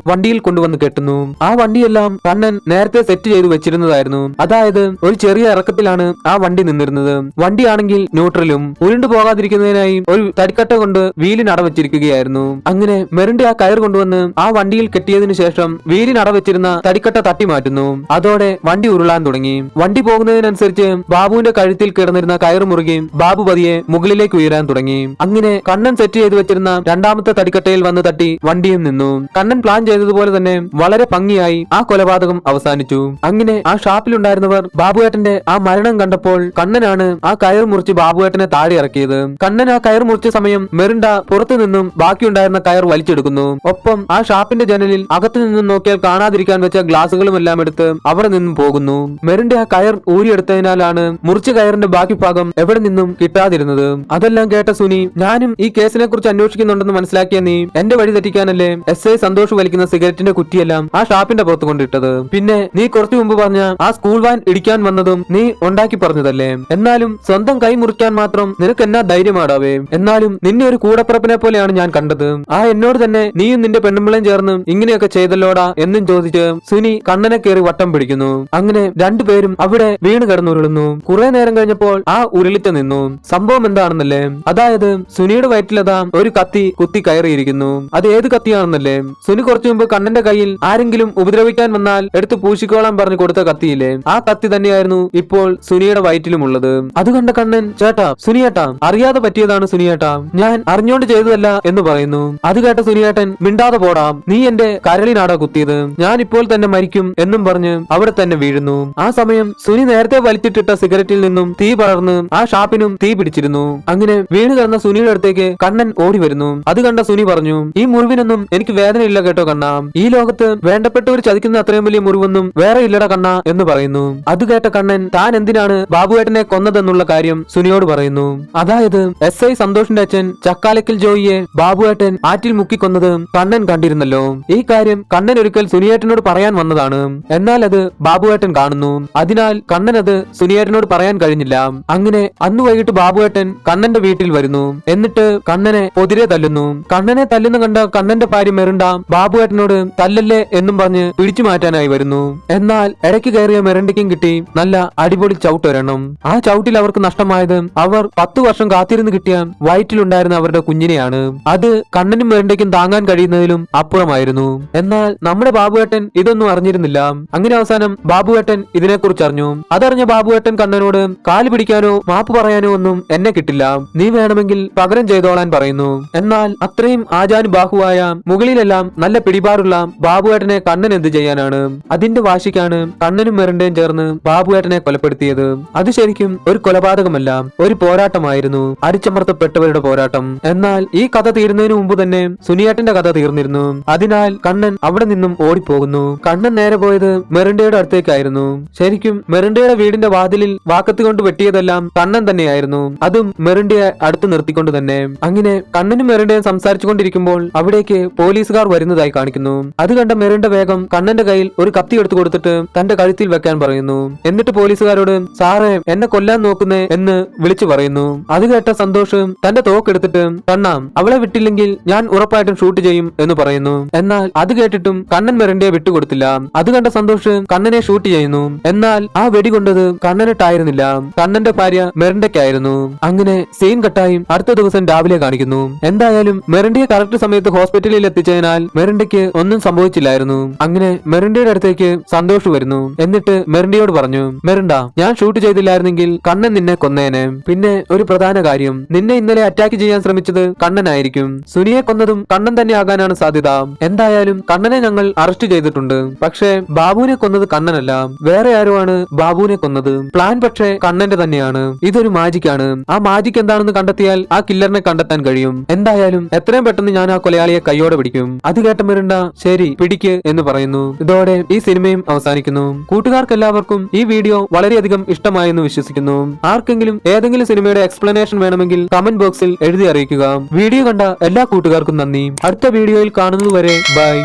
Speaker 1: വണ്ടിയിൽ കൊണ്ടുവന്ന് കെട്ടുന്നു. ആ വണ്ടിയെല്ലാം കണ്ണൻ നേരത്തെ സെറ്റ് ചെയ്തു വെച്ചിരുന്നതായിരുന്നു. അതായത് ഒരു ചെറിയ ഇറക്കത്തിലാണ് ആ വണ്ടി നിന്നിരുന്നത്. വണ്ടിയാണെങ്കിൽ ന്യൂട്രലും ഉരുണ്ടു പോകാതിരിക്കുന്നതിനായി ഒരു തടിക്കട്ട കൊണ്ട് വീലിന് അടവെച്ചിരിക്കുകയായിരുന്നു. അങ്ങനെ മെറിൻഡ ആ കയർ കൊണ്ടുവന്ന് ആ വണ്ടിയിൽ കെട്ടിയതിനു ശേഷം വീലിന് അടവെച്ചിരുന്ന തടിക്കട്ട തട്ടി മാറ്റുന്നു. അതോടെ വണ്ടി ഉരുളാൻ തുടങ്ങി. വണ്ടി പോകുന്നതിനനുസരിച്ച് ബാബുവിന്റെ കഴുത്തിൽ കിടന്നിരുന്ന കയർ മുറുകയും ബാബു പതിയെ മുകളിലേക്ക് ഉയരാൻ തുടങ്ങി. അങ്ങനെ കണ്ണൻ സെറ്റ് ചെയ്തു വെച്ചിരുന്ന രണ്ടാമത്തെ തടിക്കട്ടയിൽ വന്ന് തട്ടി വണ്ടിയും നിന്നു. കണ്ണൻ പ്ലാൻ ചെയ്തതുപോലെ തന്നെ വളരെ ഭംഗിയായി ആ കൊലപാതകം അവസാനിച്ചു. അങ്ങനെ ആ ഷാപ്പിലുണ്ടായിരുന്നവർ ബാബുവേട്ടന്റെ ആ മരണം കണ്ടപ്പോൾ കണ്ണനാണ് ആ കയർ മുറിച്ച് ബാബുവേട്ടനെ താഴെ ഇറക്കിയത്. കണ്ണൻ ആ കയർ മുറിച്ച സമയം മെറിൻഡ പുറത്തു നിന്നും ബാക്കിയുണ്ടായിരുന്ന കയർ വലിച്ചെടുക്കുന്നു. ഒപ്പം ആ ഷാപ്പിന്റെ ജനലിൽ അകത്തു നിന്നും നോക്കിയാൽ കാണാതിരിക്കാൻ വെച്ച ഗ്ലാസുകളും എല്ലാം എടുത്ത് അവിടെ നിന്നും പോകുന്നു. മെറിൻഡ ആ കയർ ഊരിയെടുത്തതിനാലാണ് മുറിച്ച കയറിന്റെ ബാക്കി ഭാഗം എവിടെ നിന്നും കിട്ടാതിരുന്നത്. അതെല്ലാം കേട്ട സുനി, ഞാനും ഈ കേസിനെ കുറിച്ച് അന്വേഷിക്കുന്നുണ്ടെന്ന് മനസ്സിലാക്കിയ നീ എന്റെ വഴി തെറ്റിക്കാനല്ലേ എസ് ഐ സന്തോഷ് വലിക്കുന്ന സിഗരറ്റിന്റെ കുറ്റിയെല്ലാം ആ ഷാപ്പിന്റെ പുറത്ത് കൊണ്ടിട്ടത്. പിന്നെ നീ കുറച്ചു മുമ്പ് പറഞ്ഞ ആ സ്കൂൾ വാൻ ഇടിക്കാൻ വന്നതും നീ ഉണ്ടാക്കി പറഞ്ഞതല്ലേ. എന്നാലും സ്വന്തം കൈ മുറിക്കാൻ മാത്രം നിനക്ക് എന്നാ ധൈര്യമാടാവേ. എന്നാലും നിന്നെ ഒരു കൂടപ്പിറപ്പിനെ പോലെയാണ് ഞാൻ കണ്ടത്. ആ എന്നോട് തന്നെ നീയും നിന്റെ പെണ്ണുമ്പിളയും ചേർന്ന് ഇങ്ങനെയൊക്കെ ചെയ്തല്ലോടാ എന്നും ചോദിച്ച് സുനി കണ്ണനെ കയറി വട്ടം പിടിക്കുന്നു. അങ്ങനെ രണ്ടുപേരും അവിടെ വീണ് കിടന്നുരുളുന്നു. കുറെ നേരം കഴിഞ്ഞപ്പോൾ ആ ഉരുളിച്ച നിന്നു. സംഭവം എന്താണെന്നല്ലേ, അതായത് സുനിയുടെ വയറ്റിലതാ ഒരു കത്തി കുത്തി കയറിയിരിക്കുന്നു. അത് ഏത് കത്തിയാണെന്നല്ലേ, സുനി കുറച്ചു മുമ്പ് കണ്ണന്റെ കയ്യിൽ ആരെങ്കിലും ഉപദ്രവിക്കാൻ വന്നാൽ എടുത്ത് പൂശിക്കോളാൻ പറഞ്ഞു കൊടുത്ത കത്തിയില്ലേ, ആ കത്തി തന്നെയായിരുന്നു ഇപ്പോൾ സുനിയുടെ വയറ്റിലുമുള്ളത്. അത് കണ്ട കണ്ണൻ, ചേട്ടാ സുനിയേട്ടാ അറിയാതെ പറ്റിയതാണ് സുനിയേട്ടാ, ഞാൻ അറിഞ്ഞോണ്ട് ചെയ്തതല്ല എന്ന് പറയുന്നു. അത് കേട്ട സുനിയേട്ടൻ, മിണ്ടാതെ പോടാം, നീ എന്റെ കരളിനാടാ കുത്തിയത്, ഞാൻ ഇപ്പോൾ തന്നെ മരിക്കും എന്നും പറഞ്ഞ് അവിടെ തന്നെ വീഴുന്നു. ആ സമയം സുനി നേരത്തെ വലിച്ചിട്ടിട്ട സിഗരറ്റിൽ നിന്നും തീ പടർന്ന് ആ ഷാപ്പിനും തീ പിടിച്ചിരുന്നു. അങ്ങനെ വീണ് കിടന്ന സുനിയുടെ അടുത്തേക്ക് കണ്ണൻ ഓടി വരുന്നു. അത് കണ്ട സുനി പറഞ്ഞു, ഈ മുറിവിനൊന്നും എനിക്ക് വേദനയില്ല കേട്ടോ കണ്ണാ, ഈ ലോകത്ത് വേണ്ടപ്പെട്ടവർ ചതിക്കുന്ന അത്രയും വലിയ മുറിവൊന്നും വേറെ ഇല്ലട കണ്ണാ എന്ന് പറയുന്നു. അത് കേട്ട കണ്ണൻ താൻ എന്തിനാണ് ബാബുവേട്ടനെ കൊന്നതെന്നുള്ള കാര്യം സുനിയോട് പറയുന്നു. അതായത് എസ് ഐ സന്തോഷിന്റെ അച്ഛൻ ചക്കാലക്കൽ ജോയിയെ ബാബുവേട്ടൻ ആറ്റിൽ മുക്കിക്കൊന്നത് കണ്ണൻ കണ്ടിരുന്നല്ലോ. ഈ കാര്യം കണ്ണൻ ഒരിക്കൽ സുനിയേട്ടനോട് പറയാൻ വന്നതാണ്. എന്നാൽ അത് ബാബുവേട്ടൻ കാണുന്നു. അതിനാൽ കണ്ണൻ അത് സുനിയേട്ടനോട് പറയാൻ കഴിഞ്ഞില്ല. അങ്ങനെ അന്ന് വൈകിട്ട് ബാബുവേട്ടൻ കണ്ണന്റെ വീട്ടിൽ വരുന്നു. എന്നിട്ട് കണ്ണനെ പൊതിരെ തല്ലുന്നു. കണ്ണനെ തല്ലുന്ന കണ്ട കണ്ണന്റെ ഭാര്യ മെറിൻഡ ബാബുവേട്ടനോട് തല്ലല്ലേ എന്നും പറഞ്ഞ് പിടിച്ചു മാറ്റാനായി വരുന്നു. എന്നാൽ ഇടയ്ക്ക് കയറിയ മെറിൻഡയ്ക്കും കിട്ടി നല്ല അടിപൊളി ചവിട്ടൊരെണ്ണം. ആ ചവിട്ടിൽ അവർക്ക് നഷ്ടമായത് അവർ 10 വർഷം കാത്തിരുന്ന് കിട്ടിയ വയറ്റിലുണ്ടായിരുന്ന അവരുടെ കുഞ്ഞിനെയാണ്. അത് കണ്ണനും മെറിൻഡയ്ക്കും താങ്ങാൻ കഴിയുന്നതിലും അപ്പുറമായിരുന്നു. എന്നാൽ നമ്മുടെ ബാബുവേട്ടൻ ഇതൊന്നും അറിഞ്ഞിരുന്നില്ല. അങ്ങനെ അവസാനം ബാബുവേട്ടൻ ഇതിനെക്കുറിച്ച് അറിഞ്ഞു. അതറിഞ്ഞ ബാബുവേട്ടൻ കണ്ണനോട് കാല് പിടിക്കാനോ മാപ്പ് പറയാനോ ഒന്നും എന്നെ കിട്ടില്ല, നീ വേണമെങ്കിൽ പകരം ചെയ്തോളാൻ പറയുന്നു. എന്നാൽ അത്രയും ആജാനുബാഹുവായ മുകളിലെല്ലാം നല്ല പിടിപാടുള്ള ബാബുവേട്ടനെ കണ്ണൻ എന്ത് ചെയ്യാനാണ്? അതിന്റെ വാശിക്കാണ് കണ്ണനും മെറിൻഡയും ചേർന്ന് ബാബുവേട്ടനെ കൊലപ്പെടുത്തിയത്. അത് ശരിക്കും ഒരു കൊലപാതകമല്ല, ഒരു പോരാട്ടമായിരുന്നു, അടിച്ചമർത്തപ്പെട്ടവരുടെ പോരാട്ടം. എന്നാൽ ഈ കഥ തീരുന്നതിന് മുമ്പ് തന്നെ സുനിയേട്ടന്റെ കഥ തീർന്നിരുന്നു. അതിനാൽ കണ്ണൻ അവിടെ നിന്നും ഓടിപ്പോകുന്നു. കണ്ണൻ നേരെ പോയത് മെറിൻഡയുടെ അടുത്തേക്കായിരുന്നു. ശരിക്കും മെറിൻഡയുടെ വീടിന്റെ വാതിലിൽ വാക്കത്തി കൊണ്ട് വെട്ടിയതെല്ലാം കണ്ണൻ തന്നെയായിരുന്നു, അതും മെറിൻഡയെ അടുത്ത് നിർത്തിക്കൊണ്ട് തന്നെ. അങ്ങനെ കണ്ണനും മെറിൻഡയും സംസാരിച്ചുകൊണ്ടിരിക്കുമ്പോൾ അവിടേക്ക് പോലീസുകാർ വരുന്നതായി കാണിക്കുന്നു. അത് കണ്ട മെറിൻഡ വേഗം കണ്ണന്റെ കയ്യിൽ ഒരു കത്തി എടുത്തു കൊടുത്തിട്ട് തന്റെ കഴുത്തിൽ വെക്കാൻ പറയുന്നു. എന്നിട്ട് പോലീസുകാരോട് സാറേ എന്നെ കൊല്ലാൻ നോക്കുന്നേ എന്ന് വിളിച്ചു പറയുന്നു. അത് കേട്ട സന്തോഷ് തന്റെ തോക്കെടുത്തിട്ട് കണ്ണാ അവളെ വിട്ടില്ലെങ്കിൽ ഞാൻ ഉറപ്പായിട്ടും ഷൂട്ട് ചെയ്യും എന്ന് പറയുന്നു. എന്നാൽ അത് കേട്ടിട്ടും കണ്ണൻ മെറിൻഡയെ വിട്ടുകൊടുത്തില്ല. അത് കണ്ട സന്തോഷ് കണ്ണനെ ഷൂട്ട് ചെയ്യുന്നു. എന്നാൽ ആ വെടികൊണ്ടത് കണ്ണനിട്ടായിരുന്നില്ല, കണ്ണന്റെ ഭാര്യ മെറിൻഡയ്ക്കായിരുന്നു. അങ്ങനെ സീൻ കട്ടായി അടുത്ത ദിവസം രാവിലെ കാണിക്കുന്നു. എന്തായാലും മെറിൻഡയെ കറക്റ്റ് സമയത്ത് ഹോസ്പിറ്റലിൽ എത്തിച്ചതിനാൽ മെറിൻഡയ്ക്ക് ഒന്നും സംഭവിച്ചില്ലായിരുന്നു. അങ്ങനെ മെറിൻഡയുടെ അടുത്തേക്ക് സന്തോഷ് വരുന്നു. എന്നിട്ട് മെറിൻഡയോട് പറഞ്ഞു, മെറിൻഡ ഞാൻ ഷൂട്ട് ചെയ്തില്ലായിരുന്നെങ്കിൽ കണ്ണൻ നിന്നെ കൊന്നേനെ. പിന്നെ ഒരു പ്രധാന കാര്യം, നിന്നെ ഇന്നലെ അറ്റാക്ക് ചെയ്യാൻ ശ്രമിച്ചത് കണ്ണനായിരിക്കും. സുനിയെ കൊന്നതും കണ്ണൻ തന്നെ ആകാനാണ് സാധ്യത. എന്തായാലും കണ്ണനെ ഞങ്ങൾ അറസ്റ്റ് ചെയ്തിട്ടുണ്ട്. പക്ഷേ ബാബുവിനെ കൊന്നത് കണ്ണനല്ല, വേറെ ആരോ ആണ് ബാബുവിനെ കൊന്നത്. പ്ലാൻ പക്ഷേ കണ്ണന്റെ തന്നെയാണ്. ഇതൊരു മാജിക്കാണ്. ആ മാജിക് എന്താണെന്ന് കണ്ടെത്തിയാൽ ആ കില്ലറിനെ കണ്ടെത്താൻ കഴിയും. എന്തായാലും എത്രയും പെട്ടെന്ന് ഞാൻ ആ കൊലയാളിയെ കൈയോടെ പിടിക്കും. അത് കേട്ട മെറിൻഡ ശരി പിടിക്ക് എന്ന് പറയുന്നു. ഇതോടെ ഈ സിനിമയും അവസാനിക്കുന്നു. കൂട്ടുകാർക്ക് എല്ലാവർക്കും ഈ വീഡിയോ വളരെയധികം ഇഷ്ടമായെന്ന് വിശ്വസിക്കുന്നു. ആർക്കെങ്കിലും ഏതെങ്കിലും സിനിമയുടെ എക്സ്പ്ലനേഷൻ വേണമെങ്കിൽ കമന്റ് ബോക്സിൽ എഴുതി അറിയിക്കുക. വീഡിയോ കണ്ട എല്ലാ കൂട്ടുകാർക്കും നന്ദി. അടുത്ത വീഡിയോയിൽ കാണുന്നതുവരെ ബൈ.